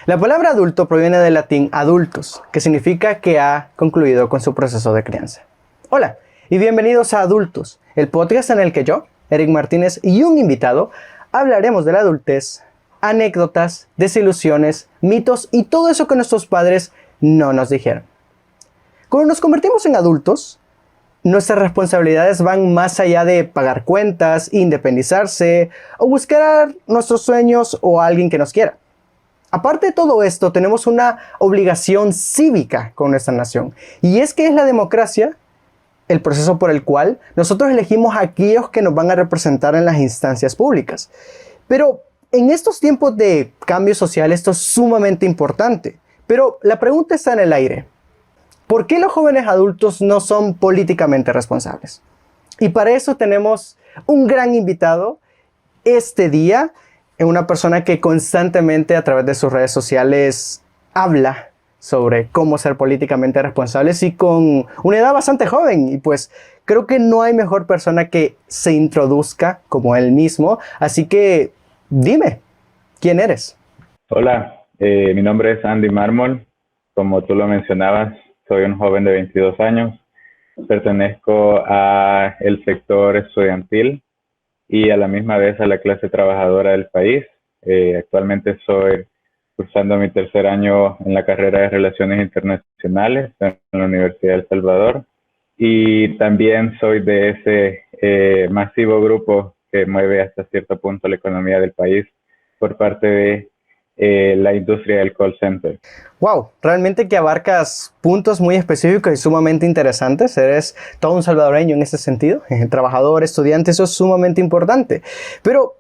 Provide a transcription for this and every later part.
La palabra adulto proviene del latín adultus, que significa que ha concluido con su proceso de crianza. Hola y bienvenidos a Adultos, el podcast en el que yo, Eric Martínez y un invitado hablaremos de la adultez, anécdotas, desilusiones, mitos y todo eso que nuestros padres no nos dijeron. Cuando nos convertimos en adultos, nuestras responsabilidades van más allá de pagar cuentas, independizarse o buscar nuestros sueños o a alguien que nos quiera. Aparte de todo esto, tenemos una obligación cívica con nuestra nación, y es que es la democracia, el proceso por el cual nosotros elegimos a aquellos que nos van a representar en las instancias públicas. Pero en estos tiempos de cambio social esto es sumamente importante. Pero la pregunta está en el aire. ¿Por qué los jóvenes adultos no son políticamente responsables? Y para eso tenemos un gran invitado este día, una persona que constantemente a través de sus redes sociales habla sobre cómo ser políticamente responsables y con una edad bastante joven. Y pues creo que no hay mejor persona que se introduzca como él mismo. Así que dime, ¿quién eres? Hola, mi nombre es Andy Mármol. Como tú lo mencionabas, soy un joven de 22 años. Pertenezco a el sector estudiantil y a la misma vez a la clase trabajadora del país. Actualmente estoy cursando mi tercer año en la carrera de Relaciones Internacionales en la Universidad de El Salvador, y también soy de ese masivo grupo que mueve hasta cierto punto la economía del país por parte de la industria del call center. Wow, realmente que abarcas puntos muy específicos y sumamente interesantes. Eres todo un salvadoreño en ese sentido. Trabajador, estudiante, eso es sumamente importante. Pero,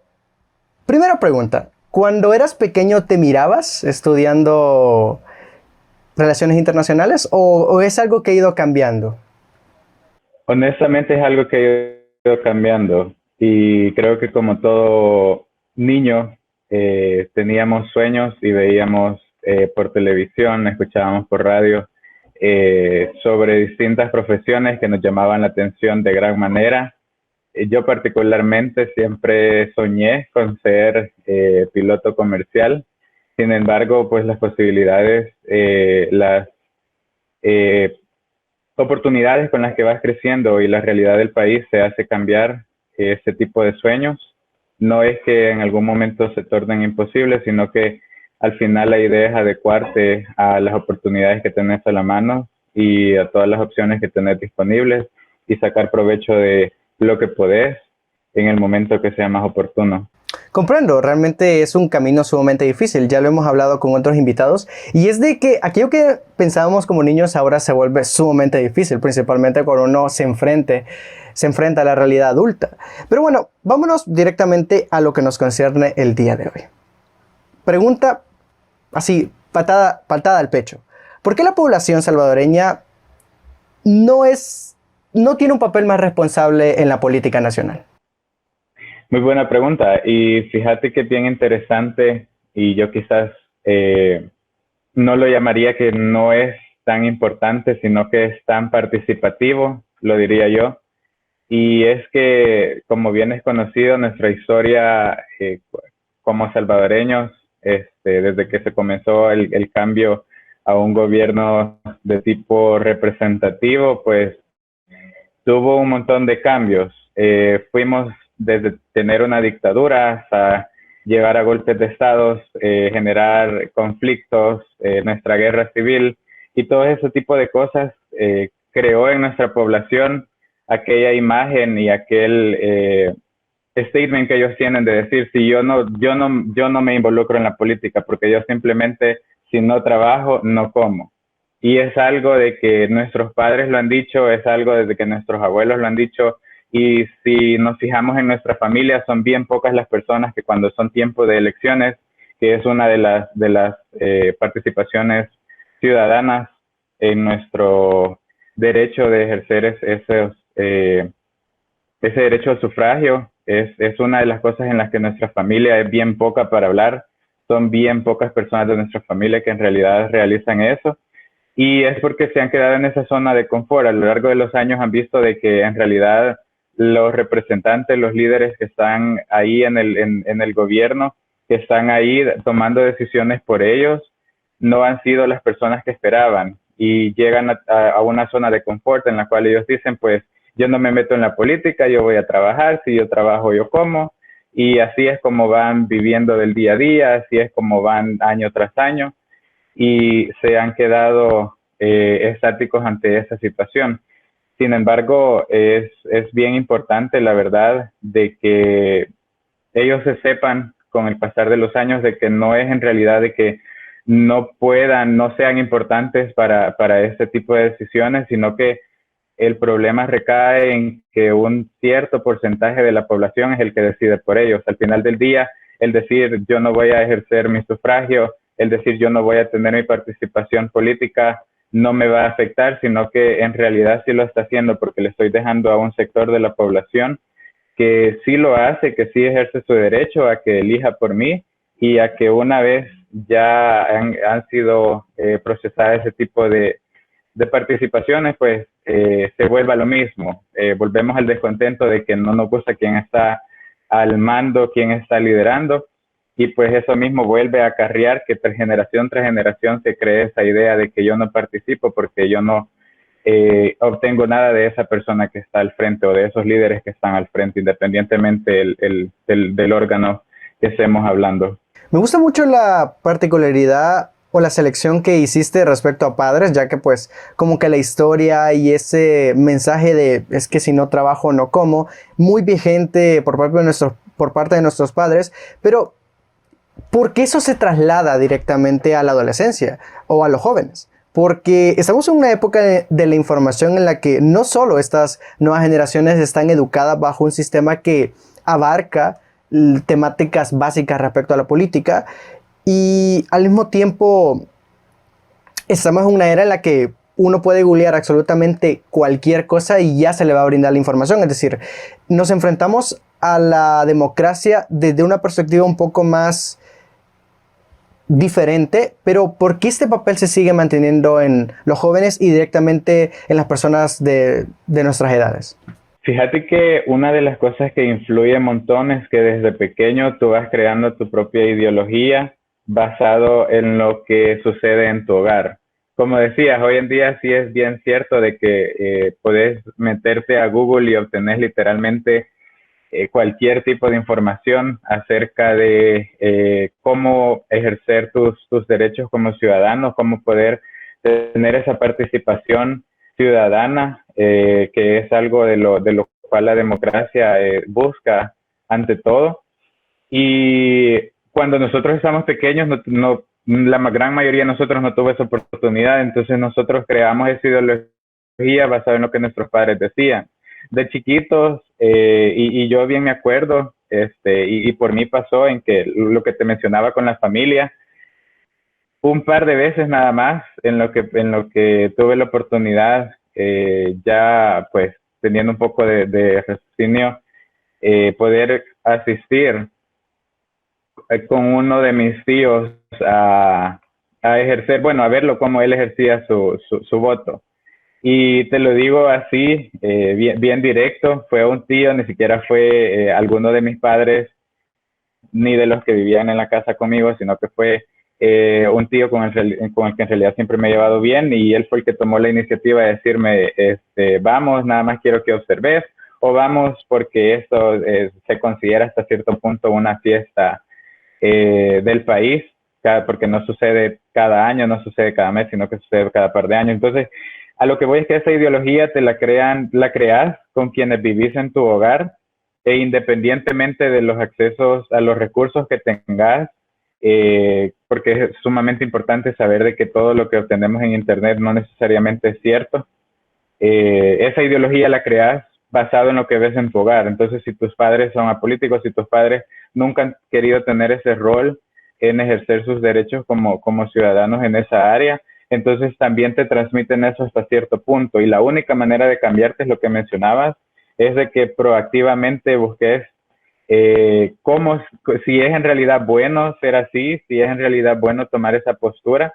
primera pregunta. Cuando eras pequeño, ¿te mirabas estudiando relaciones internacionales o es algo que ha ido cambiando? Honestamente es algo que ha ido cambiando, y creo que como todo niño teníamos sueños y veíamos por televisión, escuchábamos por radio sobre distintas profesiones que nos llamaban la atención de gran manera. Yo particularmente siempre soñé con ser piloto comercial. Sin embargo, pues las posibilidades, las eh, oportunidades con las que vas creciendo y la realidad del país se hace cambiar ese tipo de sueños. No es que en algún momento se tornen imposibles, sino que al final la idea es adecuarte a las oportunidades que tenés a la mano y a todas las opciones que tenés disponibles y sacar provecho de lo que podés en el momento que sea más oportuno. Comprendo, realmente es un camino sumamente difícil, ya lo hemos hablado con otros invitados, y es de que aquello que pensábamos como niños ahora se vuelve sumamente difícil, principalmente cuando uno se enfrenta a la realidad adulta. Pero bueno, vámonos directamente a lo que nos concierne el día de hoy. Pregunta así, patada al pecho. ¿Por qué la población salvadoreña no tiene un papel más responsable en la política nacional? Muy buena pregunta, y fíjate que es bien interesante, y yo quizás no lo llamaría que no es tan importante, sino que es tan participativo, lo diría yo. Y es que, como bien es conocido, nuestra historia como salvadoreños, desde que se comenzó el cambio a un gobierno de tipo representativo, pues tuvo un montón de cambios. Fuimos desde tener una dictadura hasta llegar a golpes de estados, generar conflictos, nuestra guerra civil y todo ese tipo de cosas creó en nuestra población aquella imagen y aquel statement que ellos tienen de decir, si yo no me involucro en la política porque yo simplemente, si no trabajo, no como. Y es algo de que nuestros padres lo han dicho, es algo desde que nuestros abuelos lo han dicho, y si nos fijamos en nuestra familia, son bien pocas las personas que cuando son tiempo de elecciones, que es una de las participaciones ciudadanas en nuestro derecho de ejercer ese derecho al sufragio, es una de las cosas en las que nuestra familia es bien poca para hablar. Son bien pocas personas de nuestra familia que en realidad realizan eso. Y es porque se han quedado en esa zona de confort. A lo largo de los años han visto de que en realidad los representantes, los líderes que están ahí en el gobierno, que están ahí tomando decisiones por ellos, no han sido las personas que esperaban y llegan a una zona de confort en la cual ellos dicen, pues yo no me meto en la política, yo voy a trabajar, si yo trabajo yo como, y así es como van viviendo del día a día, así es como van año tras año y se han quedado estáticos ante esa situación. Sin embargo, es bien importante, la verdad, de que ellos se sepan con el pasar de los años de que no es en realidad de que no puedan, no sean importantes para este tipo de decisiones, sino que el problema recae en que un cierto porcentaje de la población es el que decide por ellos. Al final del día, el decir yo no voy a ejercer mi sufragio, el decir yo no voy a tener mi participación política, no me va a afectar, sino que en realidad sí lo está haciendo porque le estoy dejando a un sector de la población que sí lo hace, que sí ejerce su derecho a que elija por mí y a que una vez ya han sido procesadas ese tipo de participaciones, pues se vuelva lo mismo. Volvemos al descontento de que no nos gusta quién está al mando, quién está liderando, y pues eso mismo vuelve a acarrear que generación tras generación se cree esa idea de que yo no participo porque yo no obtengo nada de esa persona que está al frente o de esos líderes que están al frente, independientemente del órgano que estemos hablando. Me gusta mucho la particularidad o la selección que hiciste respecto a padres, ya que pues como que la historia y ese mensaje de es que si no trabajo no como, muy vigente por parte de nuestros padres, pero ¿por qué eso se traslada directamente a la adolescencia o a los jóvenes? Porque estamos en una época de la información en la que no solo estas nuevas generaciones están educadas bajo un sistema que abarca temáticas básicas respecto a la política, y al mismo tiempo estamos en una era en la que uno puede googlear absolutamente cualquier cosa y ya se le va a brindar la información. Es decir, nos enfrentamos a la democracia desde una perspectiva un poco más diferente, pero ¿por qué este papel se sigue manteniendo en los jóvenes y directamente en las personas de nuestras edades? Fíjate que una de las cosas que influye un montón es que desde pequeño tú vas creando tu propia ideología basado en lo que sucede en tu hogar. Como decías, hoy en día sí es bien cierto de que puedes meterte a Google y obtener literalmente cualquier tipo de información acerca de cómo ejercer tus derechos como ciudadano, cómo poder tener esa participación ciudadana, que es algo de lo cual la democracia busca ante todo. Y cuando nosotros estamos pequeños, la gran mayoría de nosotros no tuvo esa oportunidad, entonces nosotros creamos esa ideología basada en lo que nuestros padres decían. De chiquitos, y yo bien me acuerdo, y por mí pasó en que lo que te mencionaba con la familia, un par de veces nada más en lo que tuve la oportunidad, ya pues teniendo un poco de raciocinio, poder asistir con uno de mis tíos a ejercer, bueno, a verlo como él ejercía su voto. Y te lo digo así, bien directo, fue un tío, ni siquiera fue alguno de mis padres, ni de los que vivían en la casa conmigo, sino que fue un tío con el que en realidad siempre me he llevado bien, y él fue el que tomó la iniciativa de decirme, vamos, nada más quiero que observes, o vamos porque esto se considera hasta cierto punto una fiesta del país, porque no sucede cada año, no sucede cada mes, sino que sucede cada par de años. Entonces, a lo que voy es que esa ideología te la creas con quienes vivís en tu hogar, e independientemente de los accesos a los recursos que tengas, porque es sumamente importante saber de que todo lo que obtenemos en internet no necesariamente es cierto. Esa ideología la creas basado en lo que ves en tu hogar. Entonces, si tus padres son apolíticos, si tus padres nunca han querido tener ese rol en ejercer sus derechos como ciudadanos en esa área, entonces también te transmiten eso hasta cierto punto. Y la única manera de cambiarte es lo que mencionabas, es de que proactivamente busques si es en realidad bueno ser así, si es en realidad bueno tomar esa postura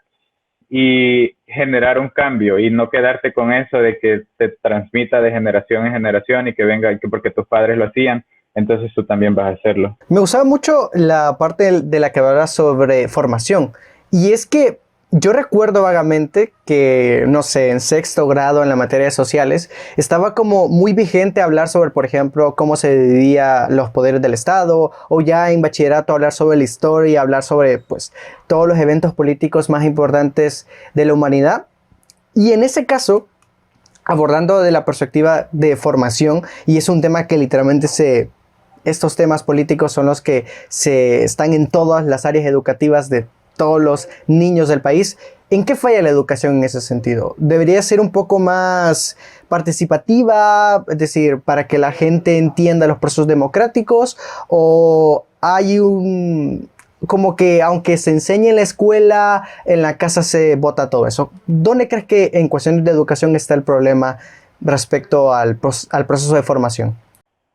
y generar un cambio, y no quedarte con eso de que te transmita de generación en generación y que venga que porque tus padres lo hacían, entonces tú también vas a hacerlo. Me gustaba mucho la parte de la que hablaba sobre formación, y es que Yo recuerdo vagamente que, no sé, en sexto grado en la materia de sociales, estaba como muy vigente hablar sobre, por ejemplo, cómo se dividía los poderes del Estado, o ya en bachillerato hablar sobre la historia, hablar sobre, pues, todos los eventos políticos más importantes de la humanidad. Y en ese caso, abordando de la perspectiva de formación, y es un tema que literalmente estos temas políticos son los que se están en todas las áreas educativas de todos los niños del país. ¿En qué falla la educación en ese sentido? ¿Debería ser un poco más participativa, es decir, para que la gente entienda los procesos democráticos? ¿O hay un, como que aunque se enseñe en la escuela, en la casa se bota todo eso? ¿Dónde crees que en cuestiones de educación está el problema respecto al proceso de formación?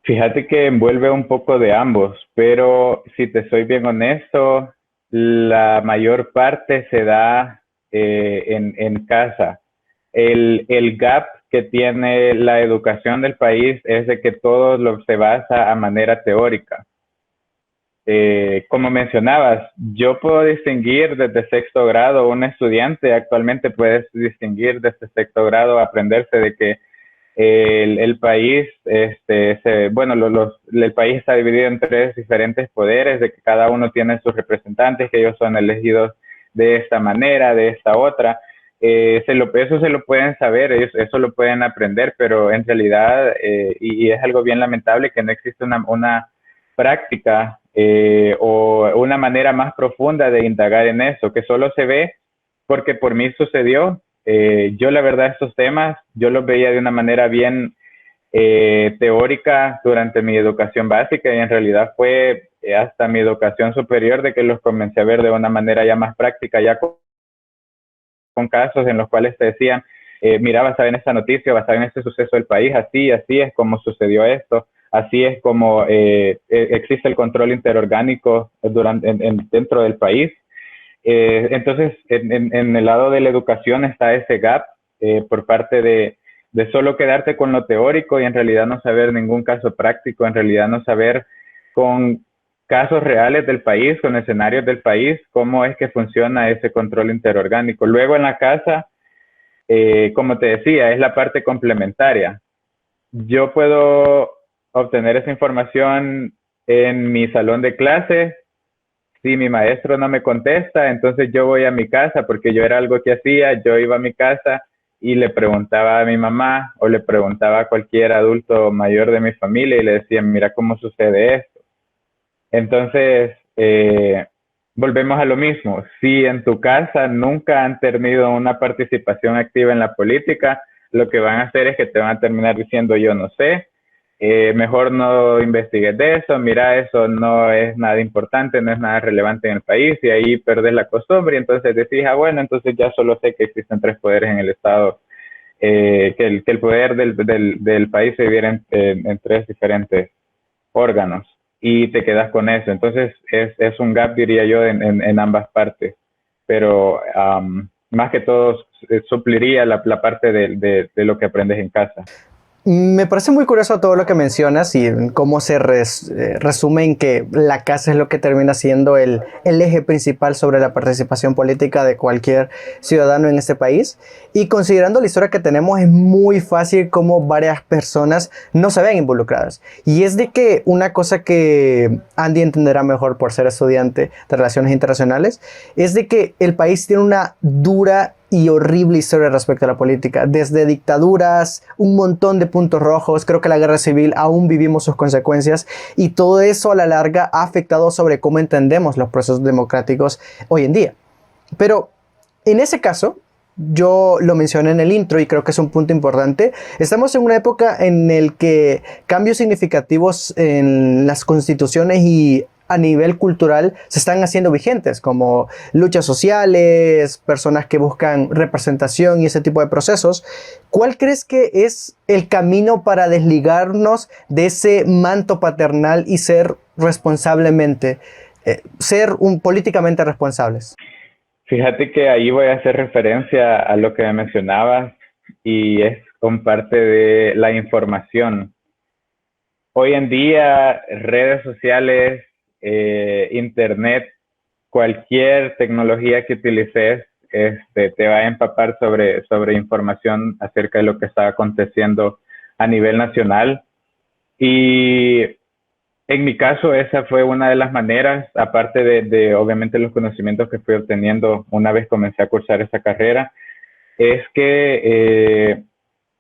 Fíjate que envuelve un poco de ambos, pero si te soy bien honesto, la mayor parte se da en casa. El gap que tiene la educación del país es de que todo se basa a manera teórica. Como mencionabas, yo puedo distinguir desde sexto grado, un estudiante actualmente puede distinguir desde sexto grado, aprenderse de que el país, bueno, el país está dividido en tres diferentes poderes, de que cada uno tiene sus representantes, que ellos son elegidos de esta manera, de esta otra. Eso se lo pueden saber, ellos eso lo pueden aprender, pero en realidad, y es algo bien lamentable que no existe una práctica o una manera más profunda de indagar en eso, que solo se ve porque por mí sucedió. Yo la verdad estos temas, yo los veía de una manera bien teórica durante mi educación básica y en realidad fue hasta mi educación superior de que los comencé a ver de una manera ya más práctica, ya con casos en los cuales te decían, mira, basado en esta noticia, basado en este suceso del país, así es como sucedió esto, así es como existe el control interorgánico dentro del país. Entonces, en el lado de la educación está ese gap por parte de solo quedarte con lo teórico y en realidad no saber ningún caso práctico, en realidad no saber con casos reales del país, con escenarios del país, cómo es que funciona ese control interorgánico. Luego en la casa, como te decía, es la parte complementaria. Yo puedo obtener esa información en mi salón de clase. Si mi maestro no me contesta, entonces yo voy a mi casa, porque yo era algo que hacía, yo iba a mi casa y le preguntaba a mi mamá o le preguntaba a cualquier adulto mayor de mi familia y le decía, mira cómo sucede esto. Entonces, volvemos a lo mismo. Si en tu casa nunca han tenido una participación activa en la política, lo que van a hacer es que te van a terminar diciendo yo no sé, mejor no investigues de eso, mira, eso no es nada importante, no es nada relevante en el país y ahí perdes la costumbre y entonces decís, ah, bueno, entonces ya solo sé que existen tres poderes en el Estado, que el poder del país se divide en tres diferentes órganos y te quedas con eso. Entonces es un gap, diría yo, en ambas partes, pero más que todo supliría la parte de lo que aprendes en casa. Me parece muy curioso todo lo que mencionas y cómo se resume en que la casa es lo que termina siendo el eje principal sobre la participación política de cualquier ciudadano en este país. Y considerando la historia que tenemos, es muy fácil cómo varias personas no se ven involucradas. Y es de que una cosa que Andy entenderá mejor por ser estudiante de Relaciones Internacionales, es de que el país tiene una dura y horrible historia respecto a la política, desde dictaduras, un montón de puntos rojos, creo que la guerra civil aún vivimos sus consecuencias y todo eso a la larga ha afectado sobre cómo entendemos los procesos democráticos hoy en día. Pero en ese caso, yo lo mencioné en el intro y creo que es un punto importante. Estamos en una época en el que cambios significativos en las constituciones y a nivel cultural se están haciendo vigentes, como luchas sociales, personas que buscan representación y ese tipo de procesos. ¿Cuál crees que es el camino para desligarnos de ese manto paternal y ser responsablemente, políticamente responsables? Fíjate que ahí voy a hacer referencia a lo que me mencionabas y es con parte de la información. Hoy en día, redes sociales, internet, cualquier tecnología que utilices te va a empapar sobre información acerca de lo que está aconteciendo a nivel nacional. Y en mi caso, esa fue una de las maneras, aparte de obviamente los conocimientos que fui obteniendo una vez comencé a cursar esa carrera, es que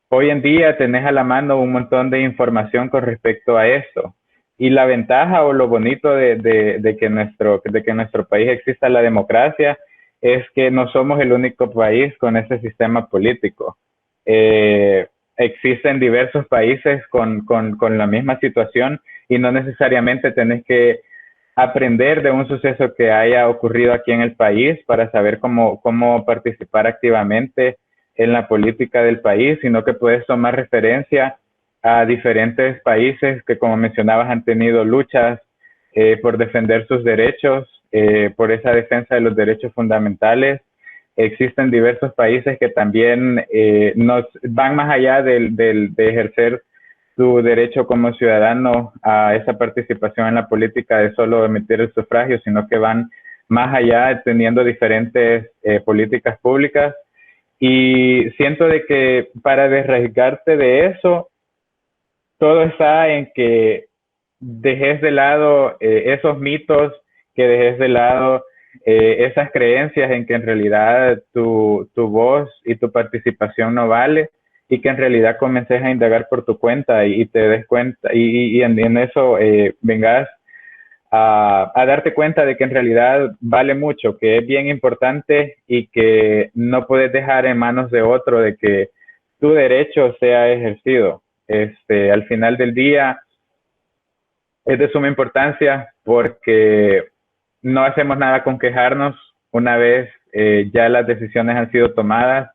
hoy en día tenés a la mano un montón de información con respecto a esto. Y la ventaja o lo bonito de que en nuestro país exista la democracia es que no somos el único país con ese sistema político. Existen diversos países con la misma situación y no necesariamente tenés que aprender de un suceso que haya ocurrido aquí en el país para saber cómo participar activamente en la política del país, sino que puedes tomar referencia a diferentes países que, como mencionabas, han tenido luchas por defender sus derechos, por esa defensa de los derechos fundamentales. Existen diversos países que también nos van más allá de ejercer su derecho como ciudadano a esa participación en la política de solo emitir el sufragio, sino que van más allá teniendo diferentes políticas públicas. Y siento de que para desarraigarte de eso, todo está en que dejes de lado esos mitos, que dejes de lado esas creencias en que en realidad tu voz y tu participación no vale, y que en realidad comences a indagar por tu cuenta y te des cuenta y en eso vengas a darte cuenta de que en realidad vale mucho, que es bien importante y que no puedes dejar en manos de otro de que tu derecho sea ejercido. Al final del día es de suma importancia porque no hacemos nada con quejarnos una vez ya las decisiones han sido tomadas,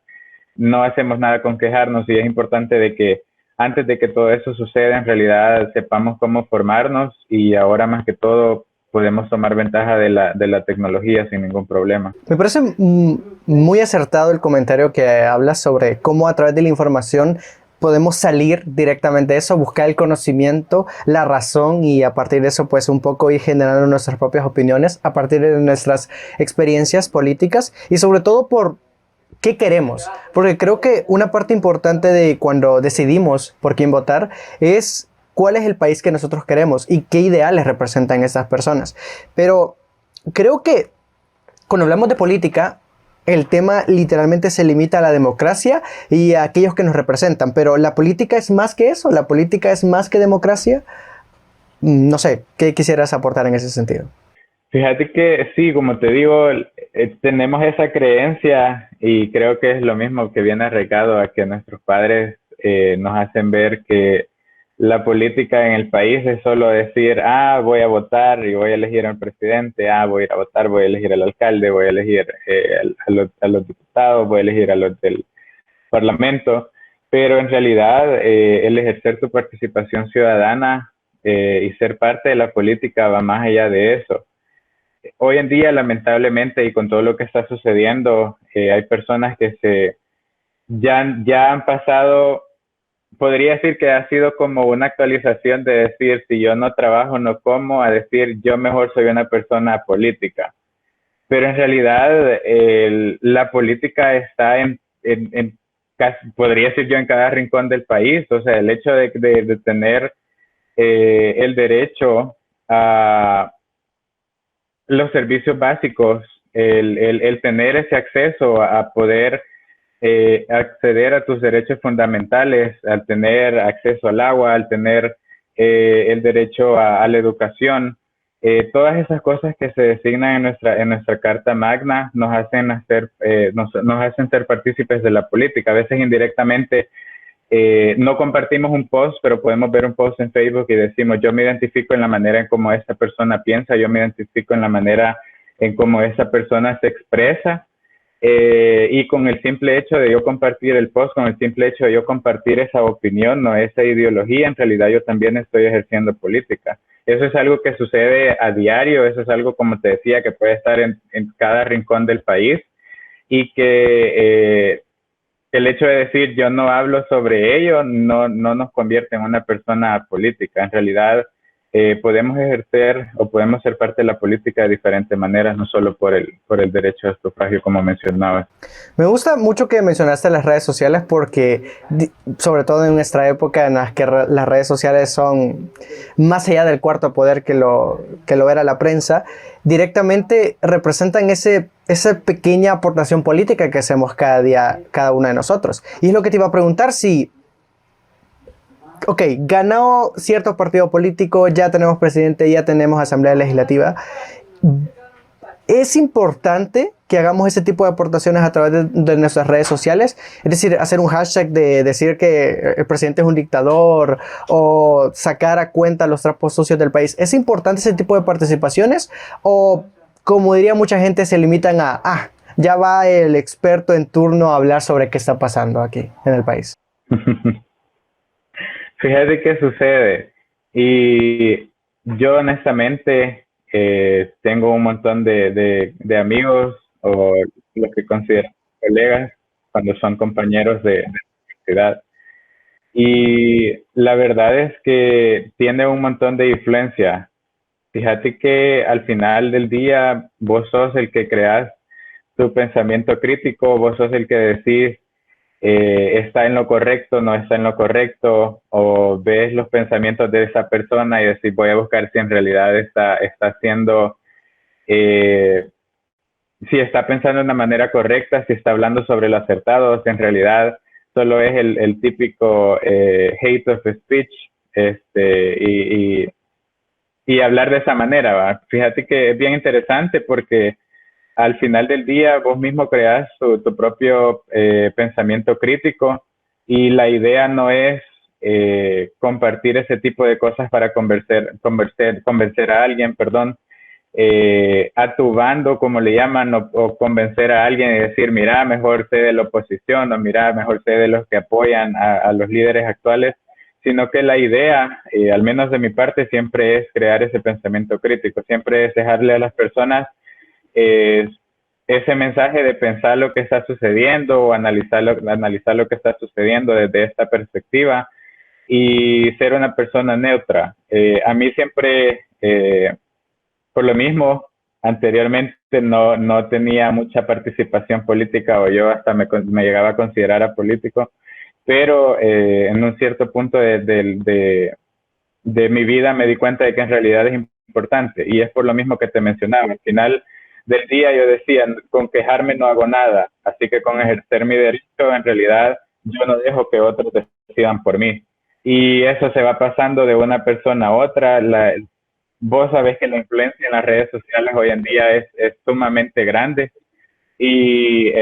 no hacemos nada con quejarnos y es importante de que antes de que todo eso suceda, en realidad sepamos cómo formarnos y ahora más que todo podemos tomar ventaja de la tecnología sin ningún problema. Me parece muy acertado el comentario que hablas sobre cómo a través de la información podemos salir directamente de eso, buscar el conocimiento, la razón y a partir de eso pues un poco ir generando nuestras propias opiniones a partir de nuestras experiencias políticas y sobre todo por qué queremos, porque creo que una parte importante de cuando decidimos por quién votar es cuál es el país que nosotros queremos y qué ideales representan esas personas. Pero creo que cuando hablamos de política, el tema literalmente se limita a la democracia y a aquellos que nos representan, pero la política es más que eso, la política es más que democracia. No sé, ¿qué quisieras aportar en ese sentido? Fíjate que sí, como te digo, tenemos esa creencia y creo que es lo mismo que viene arraigado a que nuestros padres nos hacen ver que la política en el país es solo decir, voy a votar y voy a elegir al presidente, voy a ir a votar, voy a elegir al alcalde, voy a elegir a los diputados, voy a elegir a los del parlamento, pero en realidad el ejercer tu participación ciudadana y ser parte de la política va más allá de eso. Hoy en día, lamentablemente, y con todo lo que está sucediendo, hay personas que ya han pasado, podría decir que ha sido como una actualización de decir, si yo no trabajo, no como, a decir, yo mejor soy una persona política. Pero en realidad, la política está podría decir yo, en cada rincón del país. O sea, el hecho de tener el derecho a los servicios básicos, el tener ese acceso a poder acceder a tus derechos fundamentales, al tener acceso al agua, al tener el derecho a la educación, todas esas cosas que se designan en nuestra Carta Magna nos hacen nos hacen ser partícipes de la política. A veces indirectamente no compartimos un post, pero podemos ver un post en Facebook y decimos, yo me identifico en la manera en cómo esta persona piensa, yo me identifico en la manera en cómo esa persona se expresa, y con el simple hecho de yo compartir el post, con el simple hecho de yo compartir esa opinión o esa ideología, en realidad yo también estoy ejerciendo política. Eso es algo que sucede a diario, eso es algo, como te decía, que puede estar en cada rincón del país y que el hecho de decir yo no hablo sobre ello no nos convierte en una persona política. En realidad, podemos ejercer o podemos ser parte de la política de diferentes maneras, no solo por el derecho a sufragio, como mencionabas. Me gusta mucho que mencionaste las redes sociales porque, sobre todo en nuestra época en la que las redes sociales son más allá del cuarto poder que lo era la prensa, directamente representan esa pequeña aportación política que hacemos cada día, cada uno de nosotros. Y es lo que te iba a preguntar, si ok, ganó cierto partido político, ya tenemos presidente, ya tenemos asamblea legislativa. ¿Es importante que hagamos ese tipo de aportaciones a través de nuestras redes sociales? Es decir, hacer un hashtag de decir que el presidente es un dictador o sacar a cuenta los trapos sucios del país. ¿Es importante ese tipo de participaciones? O, como diría mucha gente, se limitan a, ya va el experto en turno a hablar sobre qué está pasando aquí en el país? Fíjate qué sucede. Y yo honestamente tengo un montón de amigos o los que considero colegas cuando son compañeros de universidad. Y la verdad es que tiene un montón de influencia. Fíjate que al final del día vos sos el que creas tu pensamiento crítico, vos sos el que decís está en lo correcto, no está en lo correcto, o ves los pensamientos de esa persona y decís, voy a buscar si en realidad está haciendo, si está pensando de una manera correcta, si está hablando sobre lo acertado, si en realidad solo es el típico hate of speech, y hablar de esa manera, ¿va? Fíjate que es bien interesante porque al final del día vos mismo creas tu propio pensamiento crítico y la idea no es compartir ese tipo de cosas para convencer a alguien, a tu bando, como le llaman, o convencer a alguien y decir, mira, mejor sé de la oposición o mira, mejor sé de los que apoyan a los líderes actuales, sino que la idea, al menos de mi parte, siempre es crear ese pensamiento crítico, siempre es dejarle a las personas ese mensaje de pensar lo que está sucediendo o analizar lo que está sucediendo desde esta perspectiva y ser una persona neutra. A mí siempre, por lo mismo, anteriormente no tenía mucha participación política o yo hasta me llegaba a considerar apolítico, pero en un cierto punto de mi vida me di cuenta de que en realidad es importante y es por lo mismo que te mencionaba. Al final del día yo decía, con quejarme no hago nada, así que con ejercer mi derecho en realidad yo no dejo que otros decidan por mí. Y eso se va pasando de una persona a otra. Vos sabés que la influencia en las redes sociales hoy en día es sumamente grande y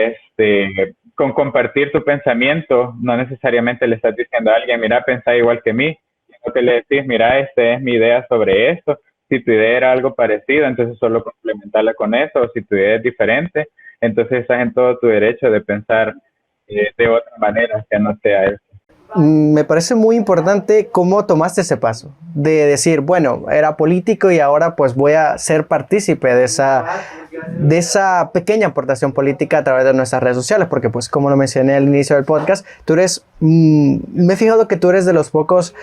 con compartir tu pensamiento no necesariamente le estás diciendo a alguien, mira, pensá igual que mí, sino que le decís, mira, esta es mi idea sobre esto. Si tu idea era algo parecido, entonces solo complementarla con eso, o si tu idea es diferente, entonces estás en todo tu derecho de pensar de otra manera que no sea eso. Me parece muy importante cómo tomaste ese paso, de decir, bueno, era político y ahora pues voy a ser partícipe de esa pequeña aportación política a través de nuestras redes sociales, porque pues como lo mencioné al inicio del podcast, tú eres, me he fijado que tú eres de los pocos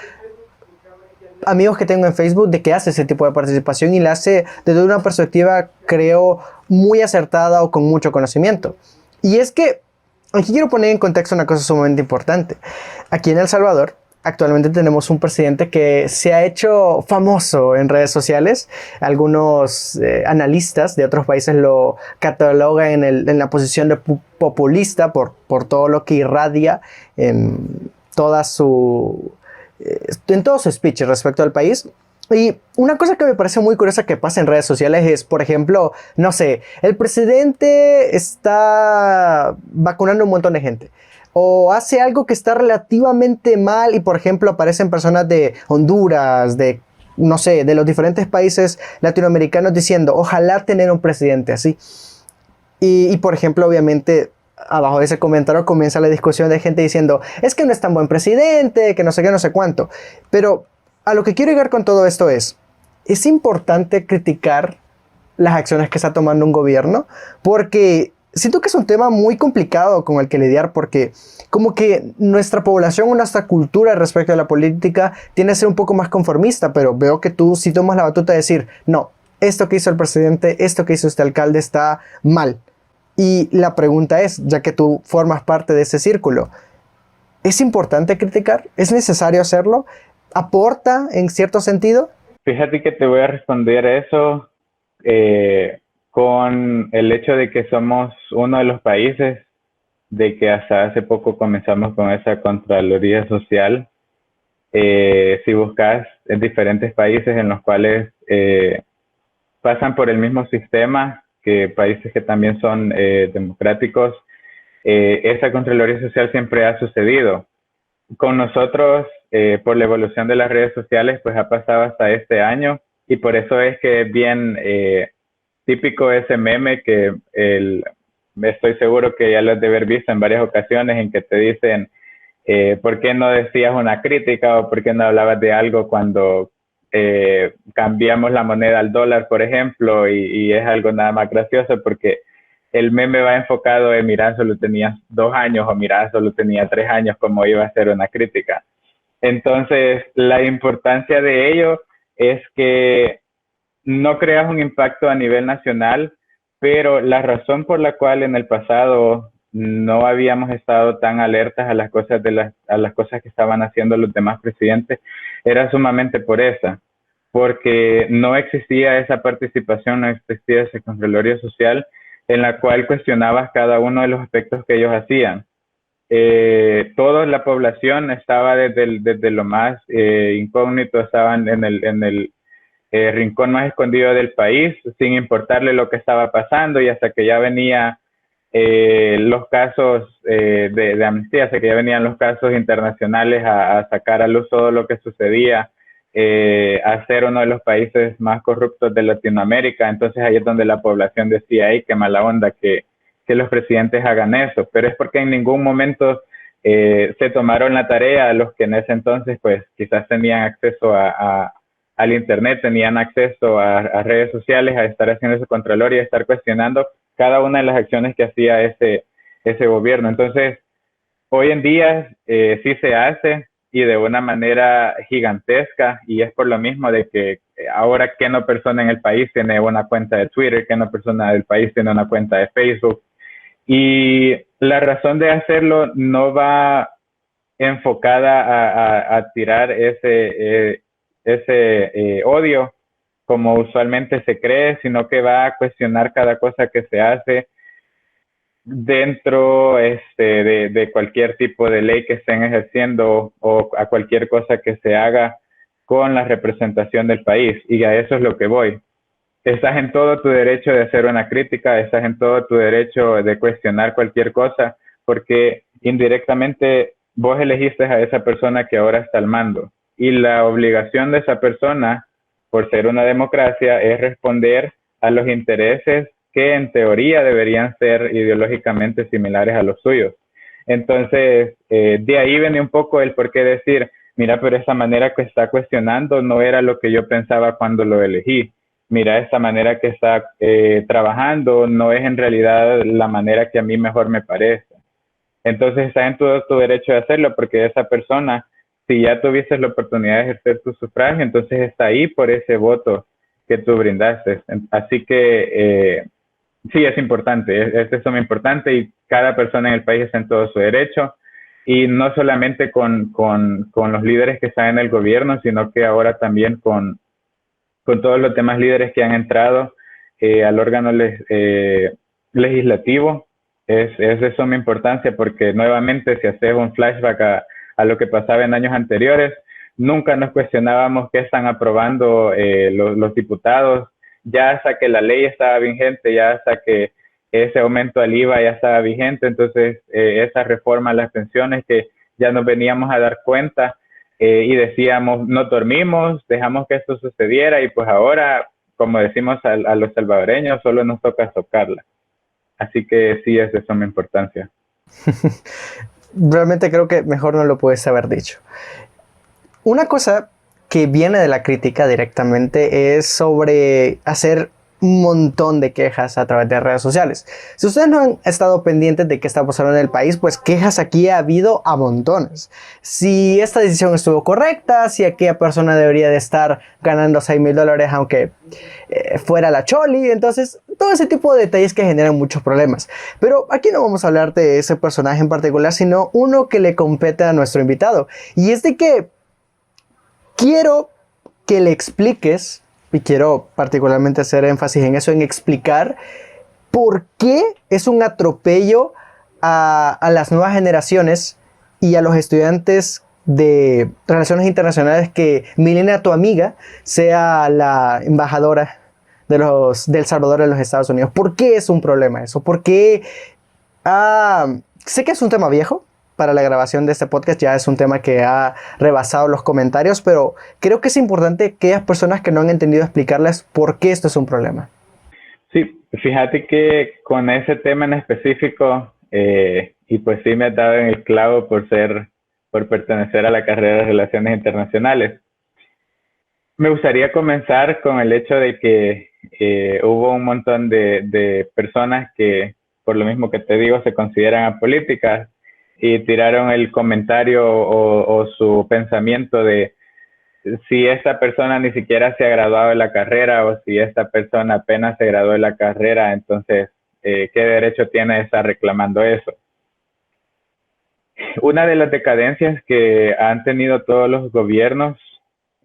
amigos que tengo en Facebook de que hace ese tipo de participación y la hace desde una perspectiva, creo, muy acertada o con mucho conocimiento. Y es que aquí quiero poner en contexto una cosa sumamente importante. Aquí en El Salvador actualmente tenemos un presidente que se ha hecho famoso en redes sociales. Algunos analistas de otros países lo catalogan en la posición de populista por todo lo que irradia en todo su speech respecto al país. Y una cosa que me parece muy curiosa que pasa en redes sociales es, por ejemplo, no sé, el presidente está vacunando a un montón de gente o hace algo que está relativamente mal y, por ejemplo, aparecen personas de Honduras, de, no sé, de los diferentes países latinoamericanos diciendo, ojalá tener un presidente así. Y por ejemplo, obviamente, abajo de ese comentario comienza la discusión de gente diciendo, es que no es tan buen presidente, que no sé qué, no sé cuánto. Pero a lo que quiero llegar con todo esto es importante criticar las acciones que está tomando un gobierno, porque siento que es un tema muy complicado con el que lidiar porque como que nuestra población o nuestra cultura respecto a la política tiende a ser un poco más conformista, pero veo que tú sí tomas la batuta de decir, no, esto que hizo el presidente, esto que hizo este alcalde está mal. Y la pregunta es, ya que tú formas parte de ese círculo, ¿es importante criticar? ¿Es necesario hacerlo? ¿Aporta en cierto sentido? Fíjate que te voy a responder eso con el hecho de que somos uno de los países de que hasta hace poco comenzamos con esa Contraloría Social. Si buscas en diferentes países en los cuales pasan por el mismo sistema que países que también son democráticos, esa Contraloría Social siempre ha sucedido. Con nosotros, por la evolución de las redes sociales, pues ha pasado hasta este año y por eso es que es bien típico ese meme que estoy seguro que ya lo has de haber visto en varias ocasiones en que te dicen ¿por qué no decías una crítica o por qué no hablabas de algo cuando cambiamos la moneda al dólar, por ejemplo? Y es algo nada más gracioso porque el meme va enfocado en, mira, solo tenías 2 años o mira, solo tenía 3 años, como iba a ser una crítica. Entonces, la importancia de ello es que no creas un impacto a nivel nacional, pero la razón por la cual en el pasado no habíamos estado tan alertas a las cosas a las cosas que estaban haciendo los demás presidentes era sumamente por esa, porque no existía esa participación, no existía ese Contraloría Social en la cual cuestionabas cada uno de los aspectos que ellos hacían. Toda la población estaba desde lo más incógnito, estaban en el rincón más escondido del país, sin importarle lo que estaba pasando, y hasta que ya venía los casos de amnistía, hasta que ya venían los casos internacionales a sacar a luz todo lo que sucedía, a ser uno de los países más corruptos de Latinoamérica. Entonces ahí es donde la población decía, hey, qué mala onda que los presidentes hagan eso, pero es porque en ningún momento se tomaron la tarea, los que en ese entonces pues quizás tenían acceso al internet, tenían acceso a redes sociales, a estar haciendo ese contralor y a estar cuestionando cada una de las acciones que hacía ese gobierno. Entonces, hoy en día sí se hace y de una manera gigantesca, y es por lo mismo de que ahora qué no persona en el país tiene una cuenta de Twitter, qué no persona del país tiene una cuenta de Facebook, y la razón de hacerlo no va enfocada a tirar ese odio como usualmente se cree, sino que va a cuestionar cada cosa que se hace dentro de cualquier tipo de ley que estén ejerciendo o a cualquier cosa que se haga con la representación del país. Y a eso es lo que voy. Estás en todo tu derecho de hacer una crítica, estás en todo tu derecho de cuestionar cualquier cosa, porque indirectamente vos elegiste a esa persona que ahora está al mando. Y la obligación de esa persona, por ser una democracia, es responder a los intereses que en teoría deberían ser ideológicamente similares a los suyos. Entonces, de ahí viene un poco el por qué decir, mira, pero esa manera que está cuestionando no era lo que yo pensaba cuando lo elegí. Mira, esta manera que está trabajando no es en realidad la manera que a mí mejor me parece. Entonces está en todo tu derecho de hacerlo, porque esa persona, si ya tuviste la oportunidad de ejercer tu sufragio, entonces está ahí por ese voto que tú brindaste. Así que sí, es importante, es muy importante, y cada persona en el país está en todo su derecho, y no solamente con los líderes que están en el gobierno, sino que ahora también con todos los demás líderes que han entrado al órgano legislativo. Es de suma importancia, porque nuevamente, si haces un flashback a lo que pasaba en años anteriores, nunca nos cuestionábamos qué están aprobando los diputados, ya hasta que la ley estaba vigente, ya hasta que ese aumento al IVA ya estaba vigente. Entonces esa reforma a las pensiones, que ya nos veníamos a dar cuenta y decíamos, no dormimos, dejamos que esto sucediera, y pues ahora, como decimos a los salvadoreños, solo nos toca tocarla. Así que sí, es de suma importancia. Realmente creo que mejor no lo puedes haber dicho. Una cosa que viene de la crítica directamente es sobre hacer un montón de quejas a través de redes sociales. Si ustedes no han estado pendientes de qué está pasando en el país, pues quejas aquí ha habido a montones. Si esta decisión estuvo correcta, si aquella persona debería de estar ganando $6,000 aunque fuera la Choli. Entonces, todo ese tipo de detalles que generan muchos problemas. Pero aquí no vamos a hablar de ese personaje en particular, sino uno que le compete a nuestro invitado. Y es de que quiero que le expliques, y quiero particularmente hacer énfasis en eso, en explicar por qué es un atropello a las nuevas generaciones y a los estudiantes de Relaciones Internacionales que Milena, tu amiga, sea la embajadora de El Salvador en los Estados Unidos. ¿Por qué es un problema eso? ¿Por qué? Sé que es un tema viejo para la grabación de este podcast, ya es un tema que ha rebasado los comentarios, pero creo que es importante que aquellas personas que no han entendido explicarles por qué esto es un problema. Sí, fíjate que con ese tema en específico, y pues sí me has dado en el clavo por pertenecer a la carrera de Relaciones Internacionales. Me gustaría comenzar con el hecho de que hubo un montón de personas que, por lo mismo que te digo, se consideran apolíticas y tiraron el comentario o su pensamiento de si esta persona ni siquiera se ha graduado de la carrera o si esta persona apenas se graduó de la carrera, entonces, ¿qué derecho tiene de estar reclamando eso? Una de las decadencias que han tenido todos los gobiernos,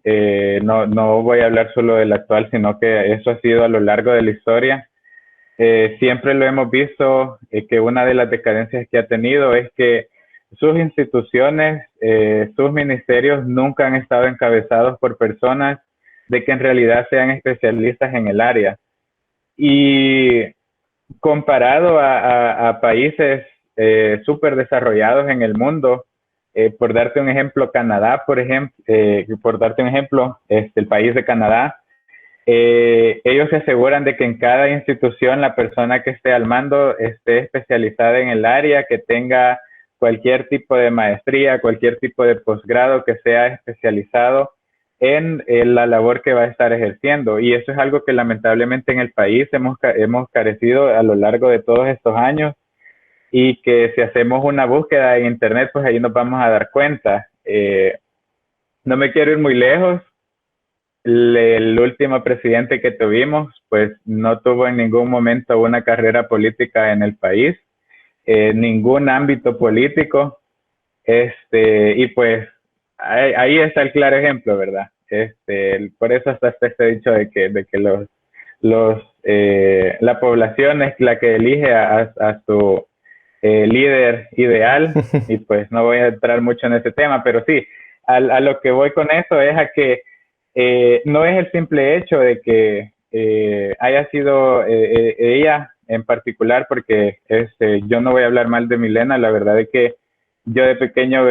no voy a hablar solo del actual, sino que eso ha sido a lo largo de la historia. Siempre lo hemos visto, que una de las decadencias que ha tenido es que sus instituciones, sus ministerios nunca han estado encabezados por personas de que en realidad sean especialistas en el área. Y comparado a países súper desarrollados en el mundo, por darte un ejemplo, Canadá, el país de Canadá, ellos se aseguran de que en cada institución la persona que esté al mando esté especializada en el área, que tenga cualquier tipo de maestría, cualquier tipo de posgrado que sea especializado en la labor que va a estar ejerciendo. Y eso es algo que lamentablemente en el país hemos carecido a lo largo de todos estos años, y que si hacemos una búsqueda en internet, pues ahí nos vamos a dar cuenta. No me quiero ir muy lejos. El último presidente que tuvimos, pues no tuvo en ningún momento una carrera política en el país, ningún ámbito político, y pues ahí está el claro ejemplo, ¿verdad? Por eso hasta este dicho de que la población es la que elige a su líder ideal, y pues no voy a entrar mucho en ese tema, pero sí, a lo que voy con eso es a que no es el simple hecho de que haya sido ella en particular, porque yo no voy a hablar mal de Milena. La verdad es que yo de pequeño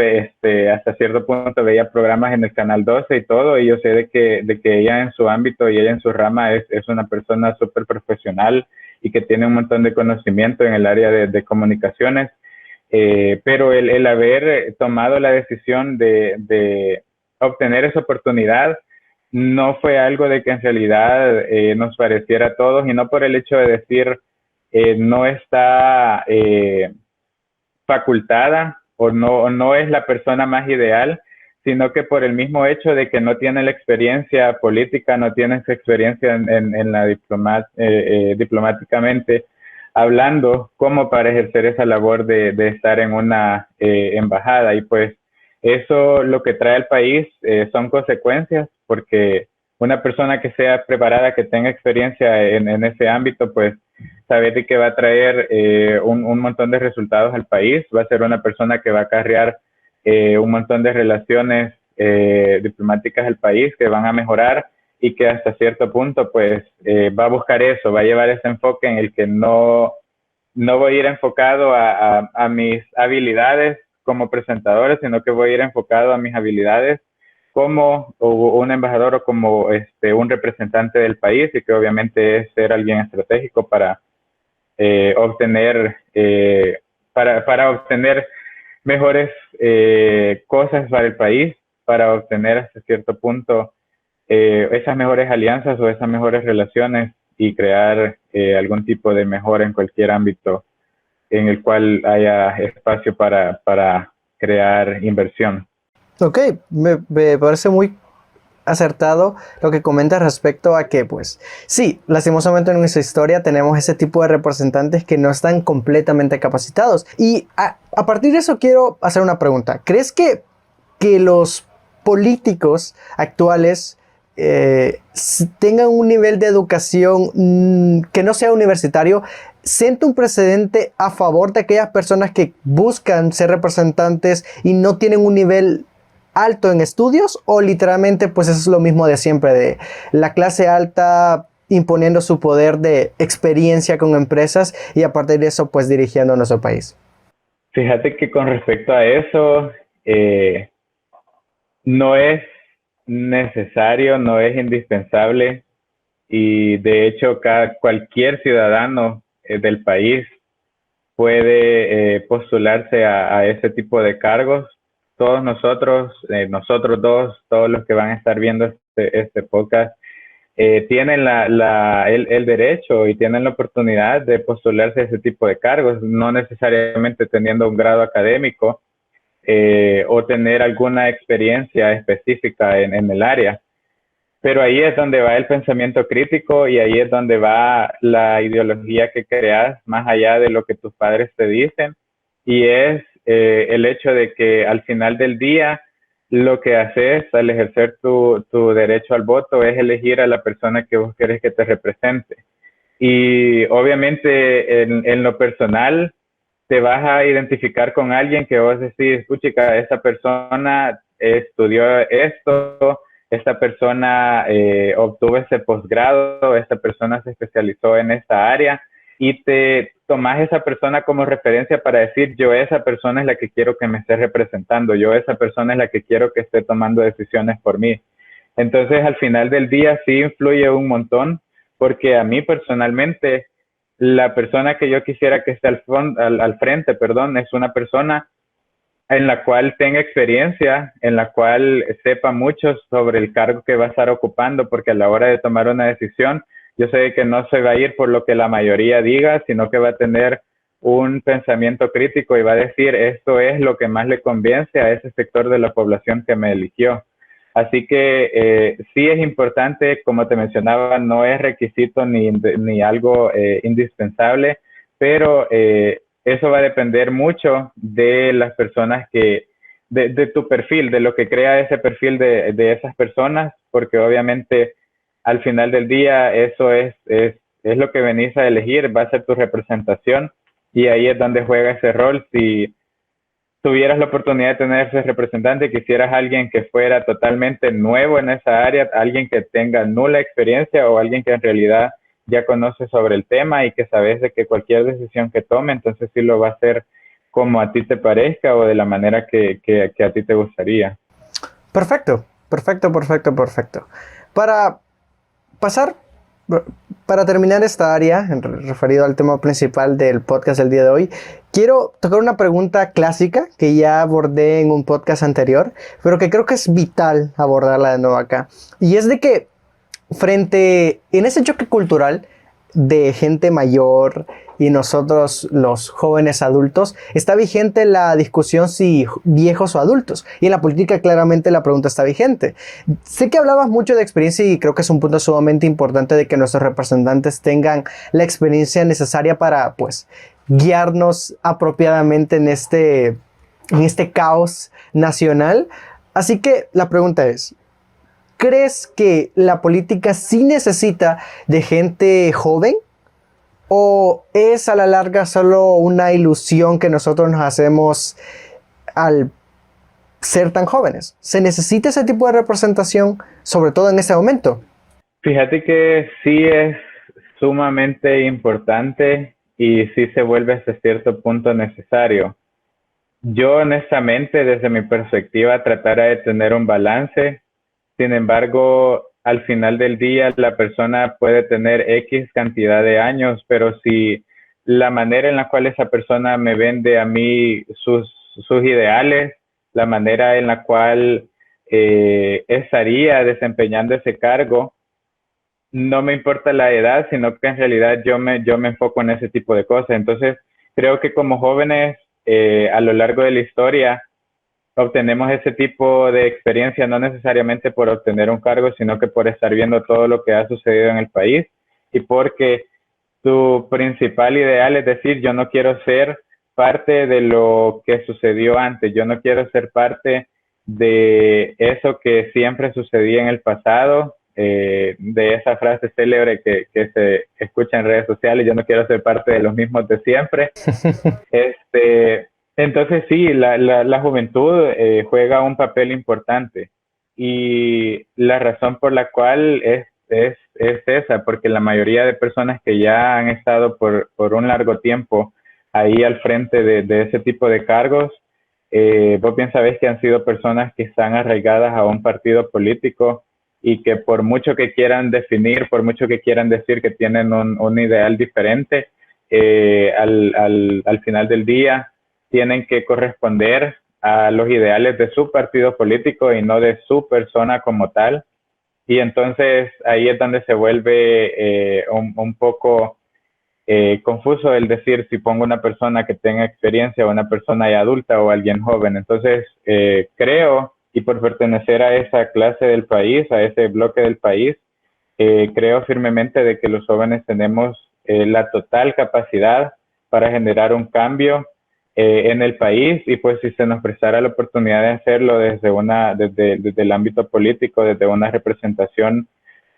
hasta cierto punto veía programas en el Canal 12 y todo, y yo sé de que ella en su ámbito y ella en su rama es una persona súper profesional y que tiene un montón de conocimiento en el área de comunicaciones, pero el haber tomado la decisión de obtener esa oportunidad no fue algo de que en realidad nos pareciera a todos, y no por el hecho de decir no está facultada o no es la persona más ideal, sino que por el mismo hecho de que no tiene la experiencia política, no tiene esa experiencia en la diplomáticamente hablando, como para ejercer esa labor de estar en una embajada. Y pues eso lo que trae al país son consecuencias, porque una persona que sea preparada, que tenga experiencia en ese ámbito, pues saber de que va a traer un montón de resultados al país, va a ser una persona que va a acarrear un montón de relaciones diplomáticas del país que van a mejorar, y que hasta cierto punto pues va a buscar eso, va a llevar ese enfoque en el que no voy a ir enfocado a mis habilidades como presentador, sino que voy a ir enfocado a mis habilidades como un embajador o como un representante del país, y que obviamente es ser alguien estratégico para obtener mejores cosas para el país, para obtener hasta cierto punto esas mejores alianzas o esas mejores relaciones y crear algún tipo de mejora en cualquier ámbito en el cual haya espacio para crear inversión. Ok, me parece muy acertado lo que comentas respecto a que, pues, sí, lastimosamente en nuestra historia tenemos ese tipo de representantes que no están completamente capacitados. Y a partir de eso quiero hacer una pregunta. ¿Crees que los políticos actuales tengan un nivel de educación que no sea universitario? ¿Siente un precedente a favor de aquellas personas que buscan ser representantes y no tienen un nivel alto en estudios, o literalmente pues eso es lo mismo de siempre, de la clase alta imponiendo su poder de experiencia con empresas y a partir de eso pues dirigiendo a nuestro país? Fíjate que con respecto a eso, no es necesario, no es indispensable y de hecho cualquier ciudadano del país puede postularse a ese tipo de cargos. Todos nosotros dos, todos los que van a estar viendo este podcast, tienen el derecho y tienen la oportunidad de postularse a ese tipo de cargos, no necesariamente teniendo un grado académico o tener alguna experiencia específica en el área. Pero ahí es donde va el pensamiento crítico y ahí es donde va la ideología que creas más allá de lo que tus padres te dicen. Y es el hecho de que al final del día lo que haces al ejercer tu derecho al voto es elegir a la persona que vos querés que te represente. Y obviamente en lo personal te vas a identificar con alguien que vos decís, puchica, esa persona estudió esto, esta persona obtuvo ese posgrado, esta persona se especializó en esta área y te tomas esa persona como referencia para decir, yo esa persona es la que quiero que me esté representando, yo esa persona es la que quiero que esté tomando decisiones por mí. Entonces, al final del día sí influye un montón, porque a mí personalmente, la persona que yo quisiera que esté al frente, perdón, es una persona en la cual tenga experiencia, en la cual sepa mucho sobre el cargo que va a estar ocupando, porque a la hora de tomar una decisión, yo sé que no se va a ir por lo que la mayoría diga, sino que va a tener un pensamiento crítico y va a decir, esto es lo que más le convence a ese sector de la población que me eligió. Así que sí es importante, como te mencionaba, no es requisito ni algo indispensable, pero eso va a depender mucho de las personas de tu perfil, de lo que crea ese perfil de esas personas, porque obviamente al final del día eso es lo que venís a elegir, va a ser tu representación y ahí es donde juega ese rol. Si tuvieras la oportunidad de tener ese representante, quisieras alguien que fuera totalmente nuevo en esa área, alguien que tenga nula experiencia o alguien que en realidad ya conoce sobre el tema y que sabes de que cualquier decisión que tome, entonces sí lo va a hacer como a ti te parezca o de la manera que a ti te gustaría. Perfecto, perfecto, perfecto, perfecto. Para pasar, para terminar esta área, referido al tema principal del podcast del día de hoy, quiero tocar una pregunta clásica que ya abordé en un podcast anterior, pero que creo que es vital abordarla de nuevo acá. Y es de que en ese choque cultural de gente mayor y nosotros los jóvenes adultos, está vigente la discusión si viejos o adultos. Y en la política claramente la pregunta está vigente. Sé que hablabas mucho de experiencia y creo que es un punto sumamente importante de que nuestros representantes tengan la experiencia necesaria para, pues, guiarnos apropiadamente en este caos nacional. Así que la pregunta es, ¿crees que la política sí necesita de gente joven? ¿O es a la larga solo una ilusión que nosotros nos hacemos al ser tan jóvenes? ¿Se necesita ese tipo de representación, sobre todo en ese momento? Fíjate que sí es sumamente importante y sí se vuelve hasta cierto punto necesario. Yo honestamente, desde mi perspectiva, tratara de tener un balance. Sin embargo, al final del día, la persona puede tener X cantidad de años, pero si la manera en la cual esa persona me vende a mí sus ideales, la manera en la cual estaría desempeñando ese cargo, no me importa la edad, sino que en realidad yo me enfoco en ese tipo de cosas. Entonces, creo que como jóvenes, a lo largo de la historia, obtenemos ese tipo de experiencia no necesariamente por obtener un cargo, sino que por estar viendo todo lo que ha sucedido en el país y porque tu principal ideal es decir, yo no quiero ser parte de lo que sucedió antes, yo no quiero ser parte de eso que siempre sucedía en el pasado, de esa frase célebre que se escucha en redes sociales, yo no quiero ser parte de los mismos de siempre. Este, entonces sí, la juventud juega un papel importante y la razón por la cual es esa, porque la mayoría de personas que ya han estado por un largo tiempo ahí al frente de ese tipo de cargos, vos bien sabés que han sido personas que están arraigadas a un partido político y que por mucho que quieran definir, por mucho que quieran decir que tienen un ideal diferente, al final del día tienen que corresponder a los ideales de su partido político y no de su persona como tal. Y entonces ahí es donde se vuelve un poco confuso el decir si pongo una persona que tenga experiencia o una persona ya adulta o alguien joven. Entonces creo, y por pertenecer a esa clase del país, a ese bloque del país, creo firmemente de que los jóvenes tenemos la total capacidad para generar un cambio en el país y pues si se nos prestara la oportunidad de hacerlo desde el ámbito político, desde una representación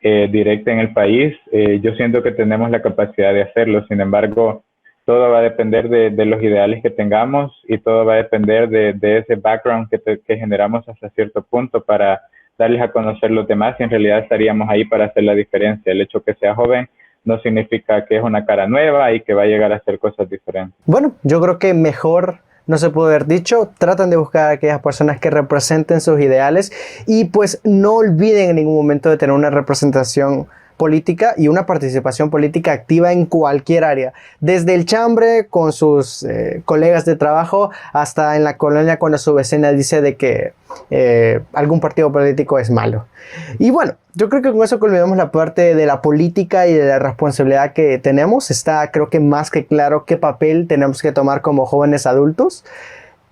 directa en el país, yo siento que tenemos la capacidad de hacerlo. Sin embargo, todo va a depender de los ideales que tengamos y todo va a depender de ese background que generamos hasta cierto punto para darles a conocer los demás y en realidad estaríamos ahí para hacer la diferencia. El hecho que sea joven no significa que es una cara nueva y que va a llegar a hacer cosas diferentes. Bueno, yo creo que mejor no se puede haber dicho. Tratan de buscar a aquellas personas que representen sus ideales y pues no olviden en ningún momento de tener una representación política y una participación política activa en cualquier área, desde el chambre con sus colegas de trabajo hasta en la colonia cuando su vecina dice de que algún partido político es malo. Y bueno, yo creo que con eso culminamos la parte de la política y de la responsabilidad que tenemos. Está creo que más que claro qué papel tenemos que tomar como jóvenes adultos.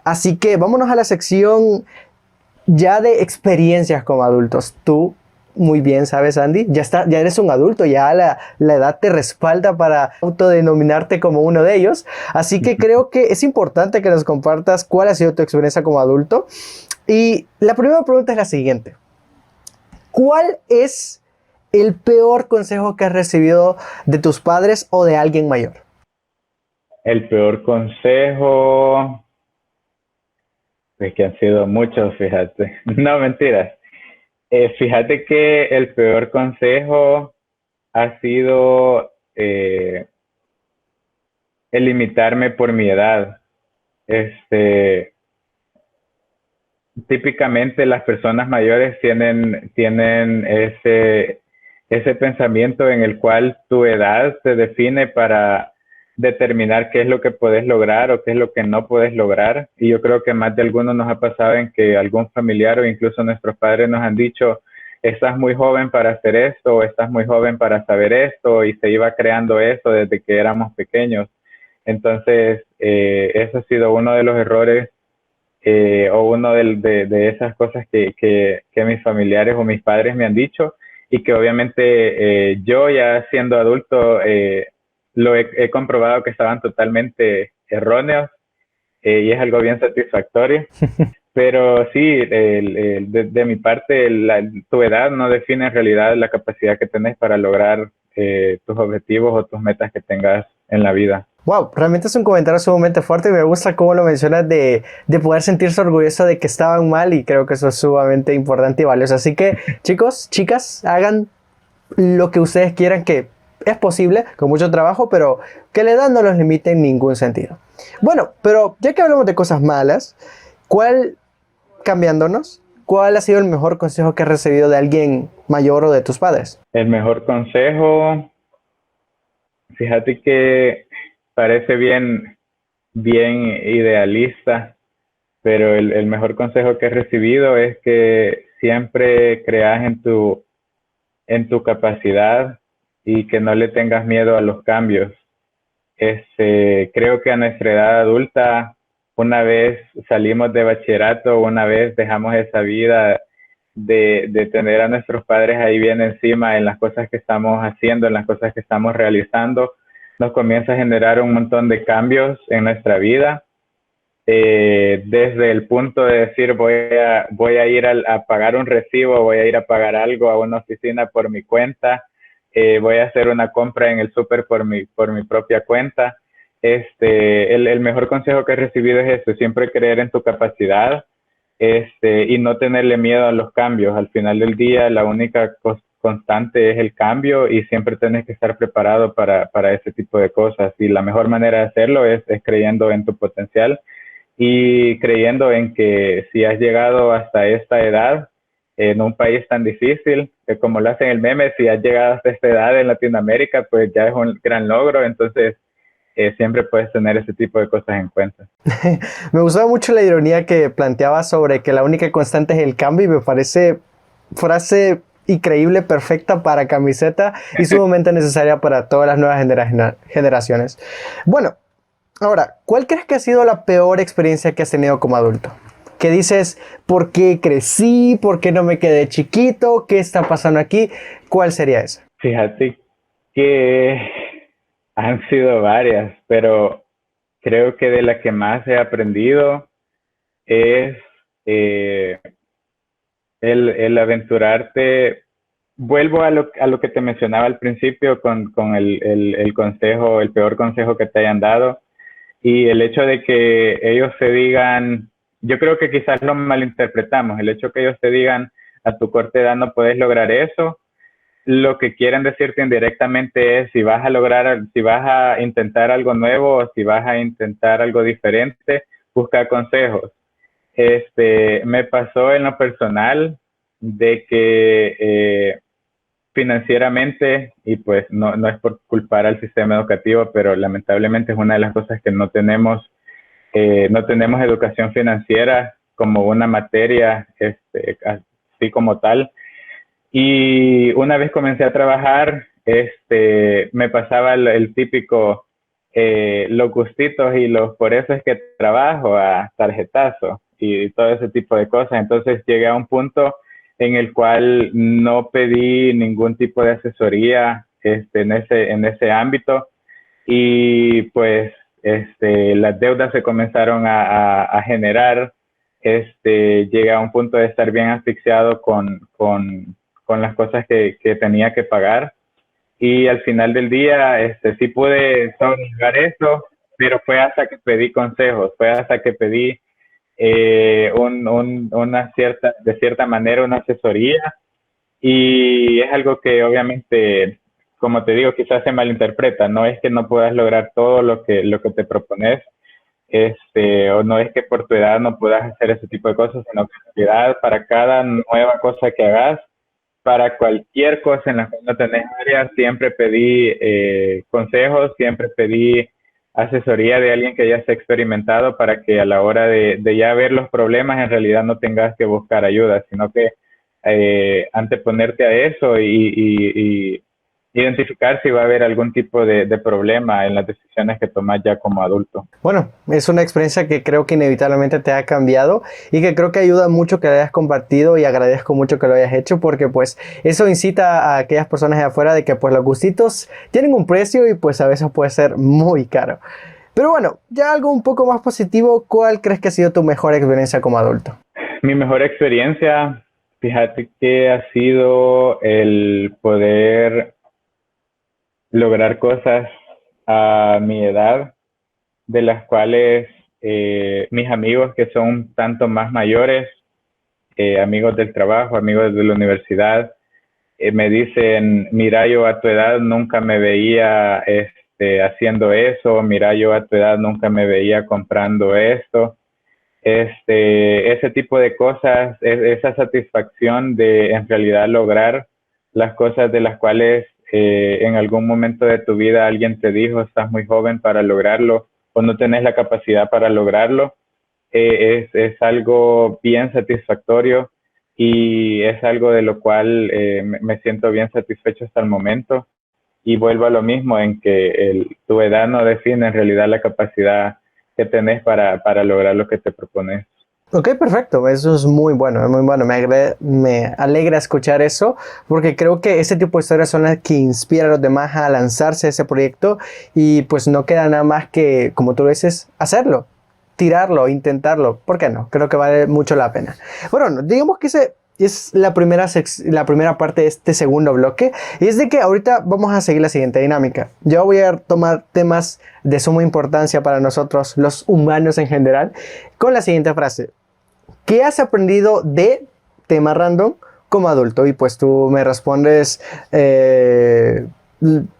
Así que vámonos a la sección ya de experiencias como adultos. Tú muy bien, ¿sabes, Andy? Ya eres un adulto, ya la edad te respalda para autodenominarte como uno de ellos. Así que creo que es importante que nos compartas cuál ha sido tu experiencia como adulto. Y la primera pregunta es la siguiente. ¿Cuál es el peor consejo que has recibido de tus padres o de alguien mayor? El peor consejo, es que han sido muchos, fíjate. No, mentiras. Fíjate que el peor consejo ha sido el limitarme por mi edad. Este, típicamente las personas mayores tienen ese pensamiento en el cual tu edad te define para determinar qué es lo que puedes lograr o qué es lo que no puedes lograr. Y yo creo que más de algunos nos ha pasado en que algún familiar o incluso nuestros padres nos han dicho, estás muy joven para hacer esto, o estás muy joven para saber esto, y se iba creando eso desde que éramos pequeños. Entonces, eso ha sido uno de los errores o uno de esas cosas que mis familiares o mis padres me han dicho y que obviamente yo ya siendo adulto he comprobado que estaban totalmente erróneos y es algo bien satisfactorio. Pero sí, de mi parte, tu edad no define en realidad la capacidad que tenés para lograr tus objetivos o tus metas que tengas en la vida. Wow, realmente es un comentario sumamente fuerte y me gusta cómo lo mencionas de poder sentirse orgulloso de que estaban mal y creo que eso es sumamente importante y valioso. Así que chicos, chicas, hagan lo que ustedes quieran, que es posible con mucho trabajo, pero que la edad no los limite en ningún sentido. Bueno, pero ya que hablamos de cosas malas, cambiándonos, ¿cuál ha sido el mejor consejo que has recibido de alguien mayor o de tus padres? El mejor consejo, fíjate que parece bien idealista, pero el mejor consejo que he recibido es que siempre creas en tu capacidad y que no le tengas miedo a los cambios. Creo que a nuestra edad adulta, una vez salimos de bachillerato, una vez dejamos esa vida de tener a nuestros padres ahí bien encima en las cosas que estamos haciendo, en las cosas que estamos realizando, nos comienza a generar un montón de cambios en nuestra vida. Desde el punto de decir voy a ir a pagar un recibo, voy a ir a pagar algo a una oficina por mi cuenta, voy a hacer una compra en el súper por mi propia cuenta. El mejor consejo que he recibido es eso, siempre creer en tu capacidad, y no tenerle miedo a los cambios. Al final del día, la única constante es el cambio y siempre tienes que estar preparado para ese tipo de cosas. Y la mejor manera de hacerlo es creyendo en tu potencial y creyendo en que si has llegado hasta esta edad en un país tan difícil, como lo hacen el meme, si has llegado hasta esta edad en Latinoamérica, pues ya es un gran logro. Entonces, siempre puedes tener ese tipo de cosas en cuenta. Me gustaba mucho la ironía que planteaba sobre que la única constante es el cambio y me parece frase increíble, perfecta para camiseta y sumamente necesaria para todas las nuevas generaciones. Bueno, ahora, ¿cuál crees que ha sido la peor experiencia que has tenido como adulto? ¿Qué dices? ¿Por qué crecí? ¿Por qué no me quedé chiquito? ¿Qué está pasando aquí? ¿Cuál sería esa? Fíjate que han sido varias, pero creo que de la que más he aprendido es el aventurarte. Vuelvo a lo que te mencionaba al principio con el consejo, el peor consejo que te hayan dado, y el hecho de que ellos te digan, yo creo que quizás lo malinterpretamos, el hecho que ellos te digan a tu corta edad no puedes lograr eso, lo que quieren decirte indirectamente es si vas a intentar algo nuevo o si vas a intentar algo diferente, busca consejos. Me pasó en lo personal de que financieramente, y pues no es por culpar al sistema educativo, pero lamentablemente es una de las cosas que no tenemos educación financiera como una materia, así como tal. Y una vez comencé a trabajar, me pasaba el típico, los gustitos y los por eso es que trabajo a tarjetazo y todo ese tipo de cosas. Entonces llegué a un punto en el cual no pedí ningún tipo de asesoría en ese ámbito y pues las deudas se comenzaron a generar. Llegué a un punto de estar bien asfixiado con las cosas que tenía que pagar y al final del día sí pude sobrellevar eso, pero fue hasta que pedí consejos, fue hasta que pedí de cierta manera una asesoría, y es algo que obviamente, como te digo, quizás se malinterpreta. No es que no puedas lograr todo lo que te propones, o no es que por tu edad no puedas hacer ese tipo de cosas, sino que en realidad para cada nueva cosa que hagas, para cualquier cosa en la cual no tenés área, siempre pedí consejos, siempre pedí asesoría de alguien que ya esté experimentado para que a la hora de ya ver los problemas en realidad no tengas que buscar ayuda, sino que anteponerte a eso y identificar si va a haber algún tipo de problema en las decisiones que tomas ya como adulto. Bueno, es una experiencia que creo que inevitablemente te ha cambiado y que creo que ayuda mucho que lo hayas compartido, y agradezco mucho que lo hayas hecho porque pues eso incita a aquellas personas de afuera de que pues los gustitos tienen un precio y pues a veces puede ser muy caro. Pero bueno, ya algo un poco más positivo, ¿cuál crees que ha sido tu mejor experiencia como adulto? Mi mejor experiencia, fíjate que ha sido el poder lograr cosas a mi edad, de las cuales mis amigos que son un tanto más mayores, amigos del trabajo, amigos de la universidad, me dicen, mira, yo a tu edad nunca me veía haciendo eso, mira, yo a tu edad nunca me veía comprando esto. Ese tipo de cosas, esa satisfacción de en realidad lograr las cosas de las cuales en algún momento de tu vida alguien te dijo, estás muy joven para lograrlo o no tenés la capacidad para lograrlo, es algo bien satisfactorio y es algo de lo cual me siento bien satisfecho hasta el momento. Y vuelvo a lo mismo en que tu edad no define en realidad la capacidad que tenés para lograr lo que te propones. Ok, perfecto. Eso es muy bueno, es muy bueno. Me alegra escuchar eso porque creo que ese tipo de historias son las que inspiran a los demás a lanzarse a ese proyecto y pues no queda nada más que, como tú dices, hacerlo, tirarlo, intentarlo. ¿Por qué no? Creo que vale mucho la pena. Bueno, digamos que ese es la primera parte de este segundo bloque y es de que ahorita vamos a seguir la siguiente dinámica. Yo voy a tomar temas de suma importancia para nosotros, los humanos en general, con la siguiente frase. ¿Qué has aprendido de tema random como adulto? Y pues tú me respondes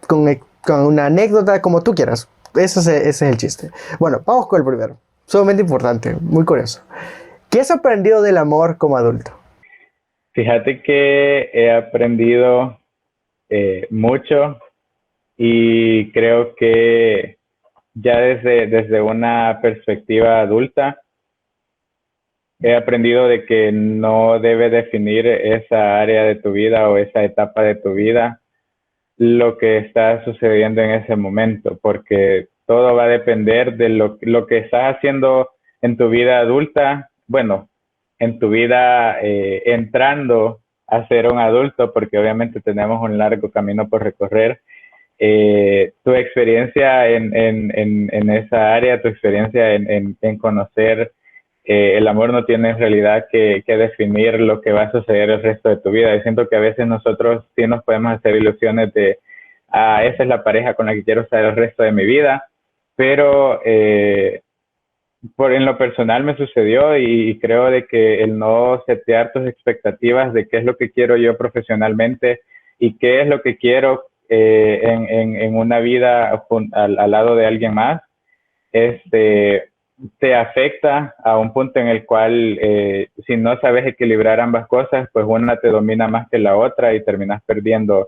con una anécdota como tú quieras. Ese es el chiste. Bueno, vamos con el primero. Sumamente importante, muy curioso. ¿Qué has aprendido del amor como adulto? Fíjate que he aprendido mucho y creo que ya desde una perspectiva adulta he aprendido de que no debe definir esa área de tu vida o esa etapa de tu vida lo que está sucediendo en ese momento, porque todo va a depender de lo que estás haciendo en tu vida adulta, bueno, en tu vida entrando a ser un adulto, porque obviamente tenemos un largo camino por recorrer. Tu experiencia en esa área, tu experiencia en conocer el amor no tiene en realidad que definir lo que va a suceder el resto de tu vida. Yo siento que a veces nosotros sí nos podemos hacer ilusiones de, esa es la pareja con la que quiero estar el resto de mi vida, pero en lo personal me sucedió y creo de que el no setear tus expectativas de qué es lo que quiero yo profesionalmente y qué es lo que quiero en una vida al lado de alguien más, te afecta a un punto en el cual si no sabes equilibrar ambas cosas, pues una te domina más que la otra y terminas perdiendo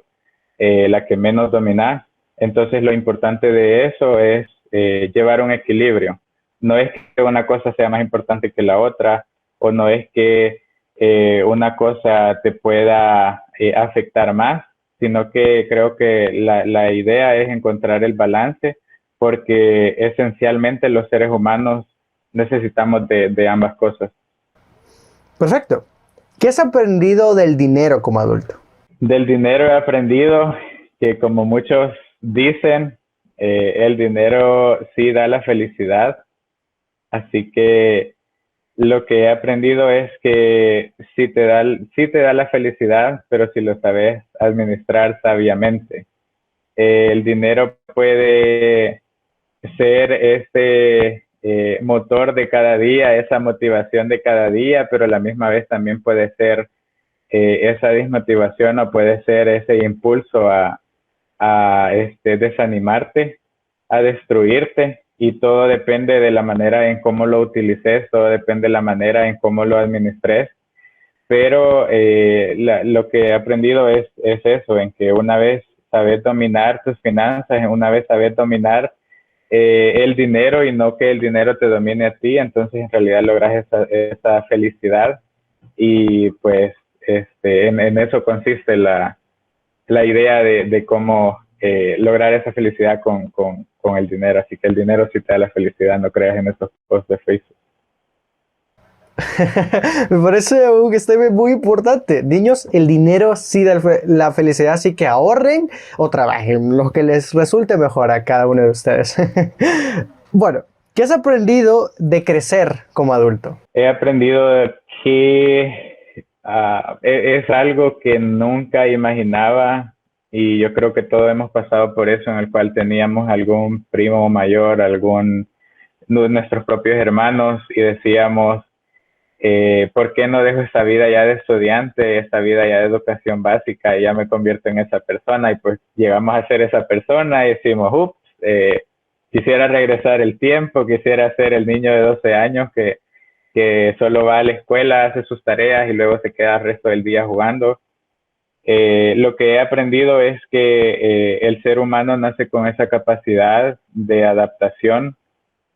la que menos dominas. Entonces lo importante de eso es llevar un equilibrio. No es que una cosa sea más importante que la otra o no es que una cosa te pueda afectar más, sino que creo que la idea es encontrar el balance porque esencialmente los seres humanos necesitamos de ambas cosas. Perfecto. ¿Qué has aprendido del dinero como adulto? Del dinero he aprendido que como muchos dicen, el dinero sí da la felicidad, así que lo que he aprendido es que sí te da la felicidad, pero si lo sabes administrar sabiamente. El dinero puede ser motor de cada día, esa motivación de cada día, pero a la misma vez también puede ser esa desmotivación o puede ser ese impulso a desanimarte, a destruirte y todo depende de la manera en cómo lo utilices, todo depende de la manera en cómo lo administres, pero lo que he aprendido es eso, en que una vez sabes dominar tus finanzas, una vez sabes dominar el dinero y no que el dinero te domine a ti, entonces en realidad logras esa felicidad y pues en eso consiste la idea de cómo lograr esa felicidad con el dinero, así que el dinero sí te da la felicidad, no creas en esos posts de Facebook. Me parece un statement muy importante. Niños, el dinero sí da la felicidad, así que ahorren o trabajen lo que les resulte mejor a cada uno de ustedes. Bueno, ¿qué has aprendido de crecer como adulto? He aprendido que es algo que nunca imaginaba y yo creo que todos hemos pasado por eso, en el cual teníamos algún primo mayor, nuestros propios hermanos y decíamos, ¿por qué no dejo esta vida ya de estudiante, esta vida ya de educación básica y ya me convierto en esa persona? Y pues llegamos a ser esa persona y decimos, ups, quisiera regresar el tiempo, quisiera ser el niño de 12 años que solo va a la escuela, hace sus tareas y luego se queda el resto del día jugando. Lo que he aprendido es que el ser humano nace con esa capacidad de adaptación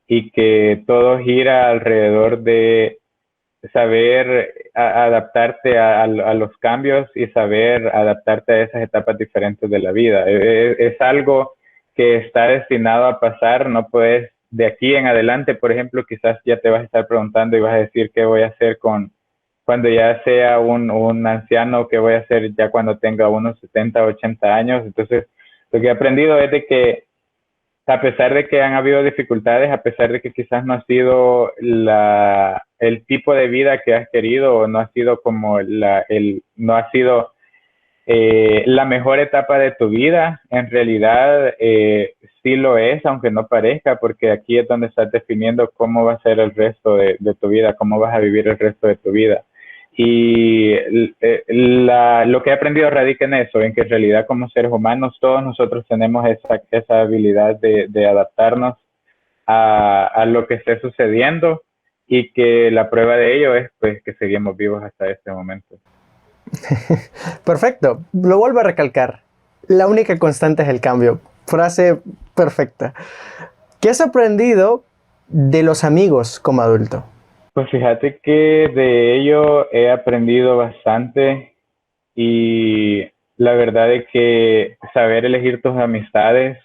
y que todo gira alrededor de saber adaptarte a los cambios y saber adaptarte a esas etapas diferentes de la vida. Es algo que está destinado a pasar, no puedes de aquí en adelante, por ejemplo, quizás ya te vas a estar preguntando y vas a decir qué voy a hacer cuando ya sea un anciano, qué voy a hacer ya cuando tenga unos 70, 80 años. Entonces, lo que he aprendido es de que a pesar de que han habido dificultades, a pesar de que quizás no ha sido el tipo de vida que has querido o no ha sido como no ha sido la mejor etapa de tu vida, en realidad sí lo es, aunque no parezca, porque aquí es donde estás definiendo cómo va a ser el resto de tu vida, cómo vas a vivir el resto de tu vida. Y lo que he aprendido radica en eso, en que en realidad como seres humanos todos nosotros tenemos esa habilidad de adaptarnos a lo que esté sucediendo, y que la prueba de ello es pues que seguimos vivos hasta este momento. Perfecto, lo vuelvo a recalcar. La única constante es el cambio. Frase perfecta. ¿Qué has aprendido de los amigos como adulto? Pues fíjate que de ello he aprendido bastante, y la verdad es que saber elegir tus amistades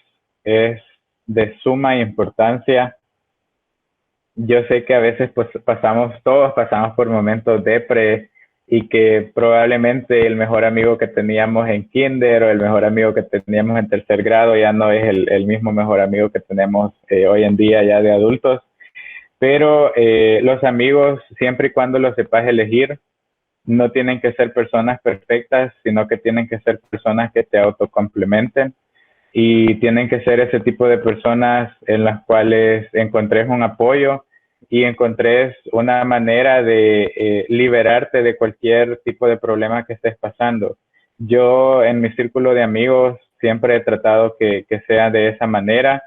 es de suma importancia. Yo sé que a veces pues todos pasamos por momentos depre, y que probablemente el mejor amigo que teníamos en kinder o el mejor amigo que teníamos en tercer grado ya no es el mismo mejor amigo que tenemos hoy en día ya de adultos. Pero los amigos, siempre y cuando los sepas elegir, no tienen que ser personas perfectas, sino que tienen que ser personas que te autocomplementen, y tienen que ser ese tipo de personas en las cuales encontres un apoyo y encontres una manera de liberarte de cualquier tipo de problema que estés pasando. Yo en mi círculo de amigos siempre he tratado que sea de esa manera.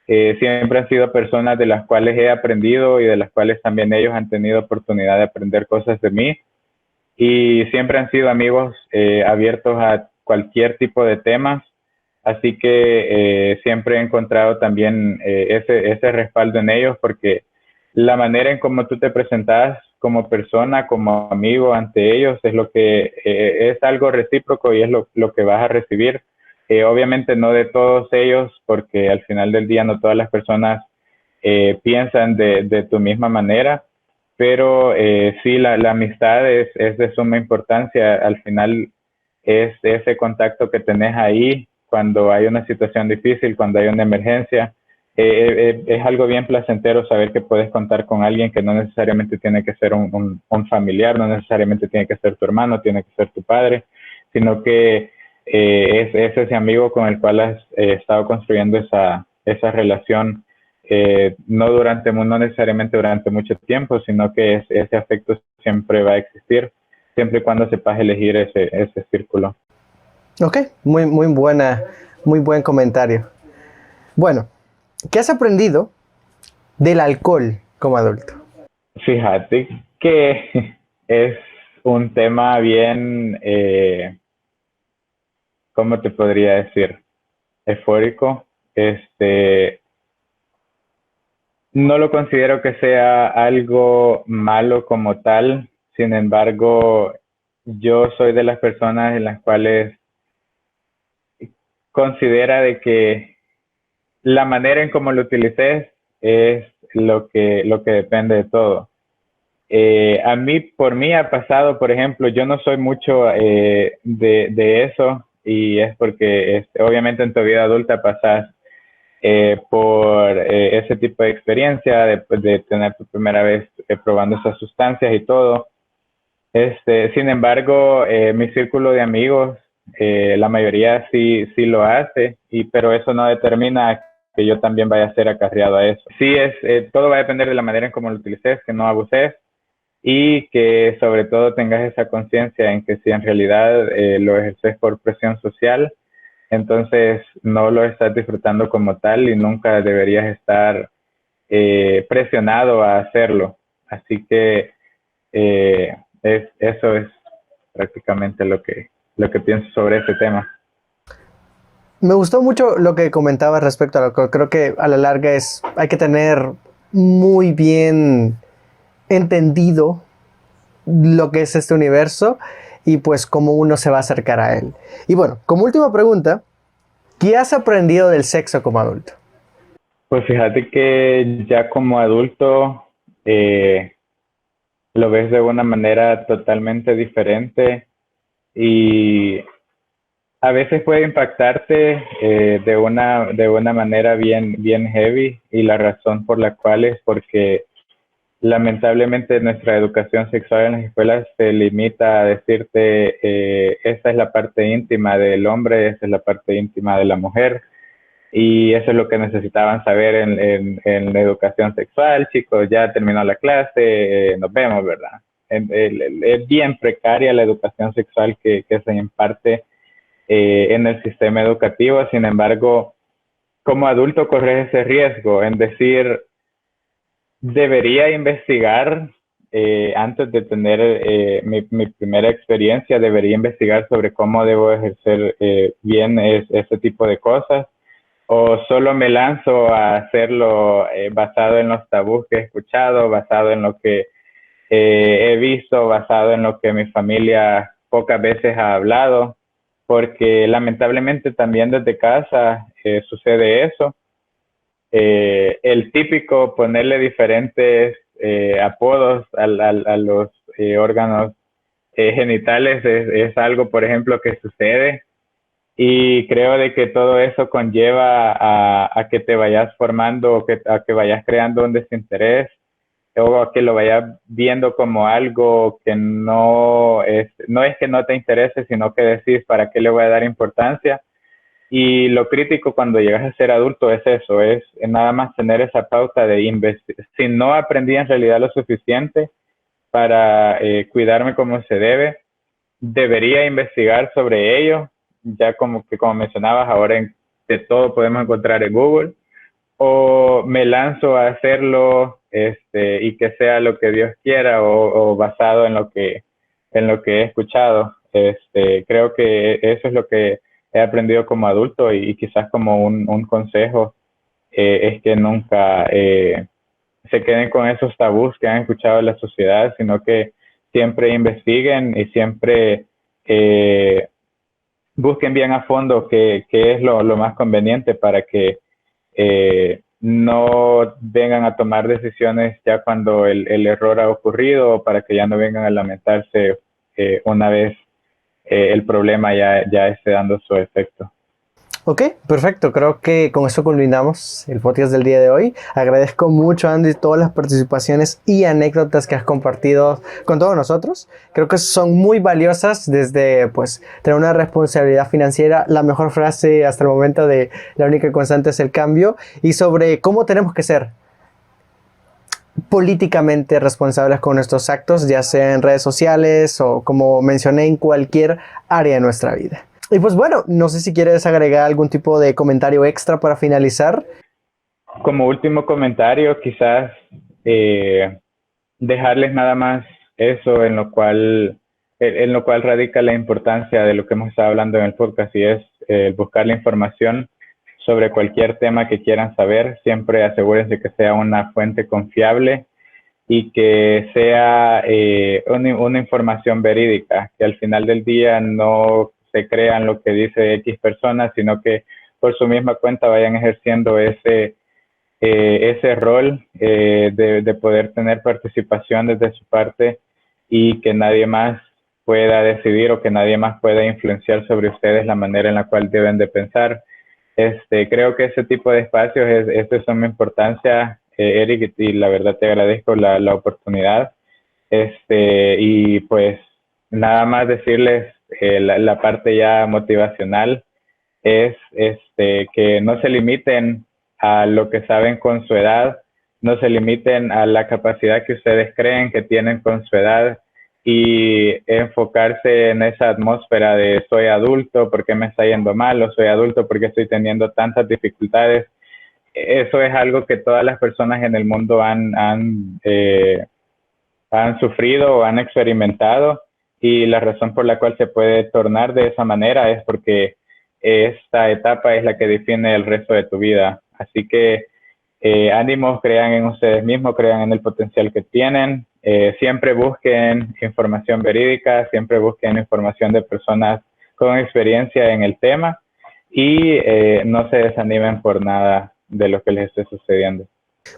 Siempre han sido personas de las cuales he aprendido y de las cuales también ellos han tenido oportunidad de aprender cosas de mí, y siempre han sido amigos abiertos a cualquier tipo de temas. Así que siempre he encontrado también ese respaldo en ellos, porque la manera en cómo tú te presentas como persona, como amigo ante ellos, es lo que es algo recíproco, y es lo que vas a recibir. Obviamente no de todos ellos, porque al final del día no todas las personas piensan de tu misma manera, pero sí, la amistad es de suma importancia. Al final es ese contacto que tenés ahí cuando hay una situación difícil, cuando hay una emergencia. Es algo bien placentero saber que puedes contar con alguien que no necesariamente tiene que ser un familiar, no necesariamente tiene que ser tu hermano, tiene que ser tu padre, sino que es ese amigo con el cual has estado construyendo esa relación, no necesariamente durante mucho tiempo, sino que ese afecto siempre va a existir, siempre y cuando sepas elegir ese círculo. Ok, muy buen comentario. Bueno, ¿qué has aprendido del alcohol como adulto? Fíjate que es un tema bien, ¿cómo te podría decir? Eufórico. No lo considero que sea algo malo como tal. Sin embargo, yo soy de las personas en las cuales considera de que la manera en cómo lo utilices es lo que depende de todo. Por mí ha pasado, por ejemplo, yo no soy mucho de eso, y es porque obviamente en tu vida adulta pasas por ese tipo de experiencia, de tener tu primera vez probando esas sustancias y todo. Sin embargo, mi círculo de amigos, la mayoría sí lo hace, pero eso no determina que yo también vaya a ser acarreado a eso. Sí, todo va a depender de la manera en cómo lo utilices, que no abuses, y que sobre todo tengas esa conciencia en que si en realidad lo ejerces por presión social, entonces no lo estás disfrutando como tal, y nunca deberías estar presionado a hacerlo. Así que eso es prácticamente lo que pienso sobre ese tema. Me gustó mucho lo que comentabas respecto al alcohol. Creo que a la larga hay que tener muy bien entendido lo que es este universo y pues cómo uno se va a acercar a él. Y bueno, como última pregunta, ¿qué has aprendido del sexo como adulto? Pues fíjate que ya como adulto lo ves de una manera totalmente diferente y a veces puede impactarte de una manera bien heavy, y la razón por la cual es porque lamentablemente nuestra educación sexual en las escuelas se limita a decirte esta es la parte íntima del hombre, esta es la parte íntima de la mujer, y eso es lo que necesitaban saber en la educación sexual. Chicos, ya terminó la clase, nos vemos, ¿verdad? Es bien precaria la educación sexual que se imparte en el sistema educativo. Sin embargo, como adulto corres ese riesgo en decir, debería investigar antes de tener mi primera experiencia, debería investigar sobre cómo debo ejercer bien ese tipo de cosas, o solo me lanzo a hacerlo basado en los tabús que he escuchado, basado en lo que he visto, basado en lo que mi familia pocas veces ha hablado, porque lamentablemente también desde casa sucede eso. El típico ponerle diferentes apodos a los órganos genitales es algo, por ejemplo, que sucede, y creo de que todo eso conlleva a que te vayas formando, o a que vayas creando un desinterés, o a que lo vayas viendo como algo que no es que no te interese, sino que decís, ¿para qué le voy a dar importancia? Y lo crítico cuando llegas a ser adulto es eso, es nada más tener esa pauta de investigar. Si no aprendí en realidad lo suficiente para cuidarme como se debe, debería investigar sobre ello, ya como que como mencionabas, ahora de todo podemos encontrar en Google, o me lanzo a hacerlo y que sea lo que Dios quiera, o basado en lo que he escuchado. Creo que eso es lo que he aprendido como adulto, y quizás como un consejo es que nunca se queden con esos tabús que han escuchado en la sociedad, sino que siempre investiguen y siempre busquen bien a fondo qué es lo más conveniente para que no vengan a tomar decisiones ya cuando el error ha ocurrido, o para que ya no vengan a lamentarse una vez el problema ya esté dando su efecto. Ok, perfecto. Creo que con eso culminamos el podcast del día de hoy. Agradezco mucho, Andy, todas las participaciones y anécdotas que has compartido con todos nosotros. Creo que son muy valiosas, desde pues tener una responsabilidad financiera, la mejor frase hasta el momento de la única constante es el cambio, y sobre cómo tenemos que ser políticamente responsables con nuestros actos, ya sea en redes sociales o, como mencioné, en cualquier área de nuestra vida. Y pues bueno, no sé si quieres agregar algún tipo de comentario extra para finalizar. Como último comentario, quizás dejarles nada más eso en lo cual radica la importancia de lo que hemos estado hablando en el podcast, y es buscar la información sobre cualquier tema que quieran saber. Siempre asegúrense que sea una fuente confiable y que sea una información verídica, que al final del día no se crean lo que dice X personas, sino que por su misma cuenta vayan ejerciendo ese rol de poder tener participación desde su parte, y que nadie más pueda decidir, o que nadie más pueda influenciar sobre ustedes la manera en la cual deben de pensar. Creo que ese tipo de espacios es de suma importancia, Eric, y la verdad te agradezco la oportunidad. Y pues nada más decirles la parte ya motivacional es que no se limiten a lo que saben con su edad, no se limiten a la capacidad que ustedes creen que tienen con su edad, y enfocarse en esa atmósfera de soy adulto, ¿por qué me está yendo mal? O soy adulto, ¿por qué estoy teniendo tantas dificultades? Eso es algo que todas las personas en el mundo han sufrido o han experimentado, y la razón por la cual se puede tornar de esa manera es porque esta etapa es la que define el resto de tu vida. Así que ánimos, crean en ustedes mismos, crean en el potencial que tienen, siempre busquen información verídica, siempre busquen información de personas con experiencia en el tema y no se desanimen por nada de lo que les esté sucediendo.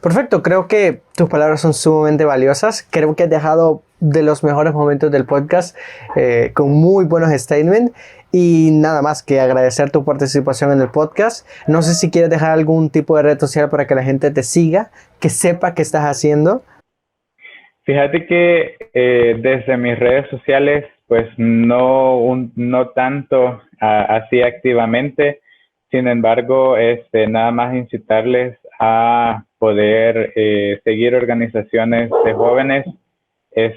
Perfecto, creo que tus palabras son sumamente valiosas. Creo que has dejado de los mejores momentos del podcast con muy buenos statements. Y nada más que agradecer tu participación en el podcast. No sé si quieres dejar algún tipo de red social para que la gente te siga, que sepa qué estás haciendo. Fíjate que desde mis redes sociales, pues no tanto así activamente. Sin embargo, nada más incitarles a poder seguir organizaciones de jóvenes.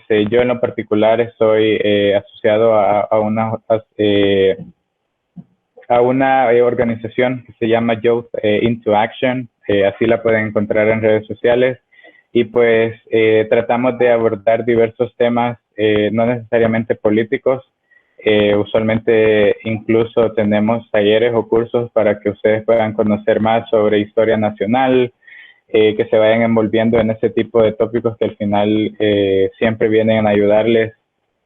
Yo en lo particular estoy asociado a una organización que se llama Youth Into Action. Así la pueden encontrar en redes sociales. Y pues tratamos de abordar diversos temas, no necesariamente políticos. Usualmente incluso tenemos talleres o cursos para que ustedes puedan conocer más sobre historia nacional, que se vayan envolviendo en ese tipo de tópicos que al final siempre vienen a ayudarles.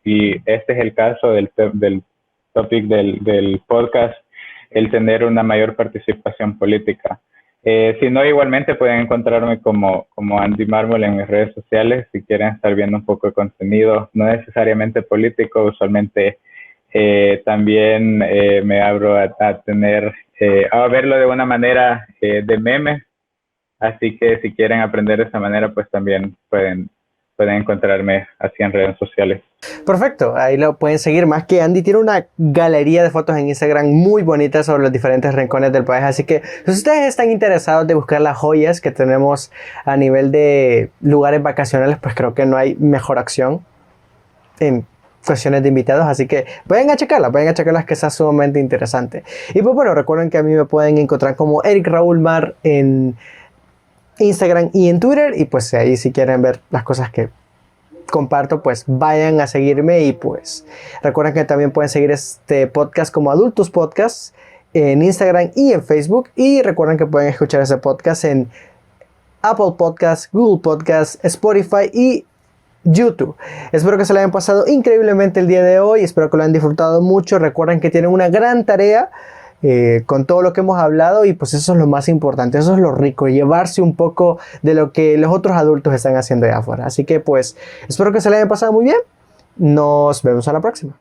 Y este es el caso del topic del podcast, el tener una mayor participación política. Si no, igualmente pueden encontrarme como Andy Mármol en mis redes sociales si quieren estar viendo un poco de contenido, no necesariamente político. Usualmente también me abro a verlo de una manera de meme, así que si quieren aprender de esa manera, pues también pueden encontrarme así en redes sociales. Perfecto, ahí lo pueden seguir. Más que Andy tiene una galería de fotos en Instagram muy bonita sobre los diferentes rincones del país, así que si ustedes están interesados de buscar las joyas que tenemos a nivel de lugares vacacionales, pues creo que no hay mejor acción en cuestiones de invitados, así que vayan a checarlas que está sumamente interesante. Y pues bueno, recuerden que a mí me pueden encontrar como Eric Raúl Mar en Instagram y en Twitter, y pues ahí si quieren ver las cosas que comparto, pues vayan a seguirme. Y pues recuerden que también pueden seguir este podcast como Adultos Podcast en Instagram y en Facebook, y recuerden que pueden escuchar ese podcast en Apple Podcasts, Google Podcasts, Spotify y YouTube. Espero que se le hayan pasado increíblemente el día de hoy, espero que lo hayan disfrutado mucho. Recuerden que tienen una gran tarea con todo lo que hemos hablado, y pues eso es lo más importante, eso es lo rico, llevarse un poco de lo que los otros adultos están haciendo allá afuera. Así que pues espero que se le hayan pasado muy bien, nos vemos a la próxima.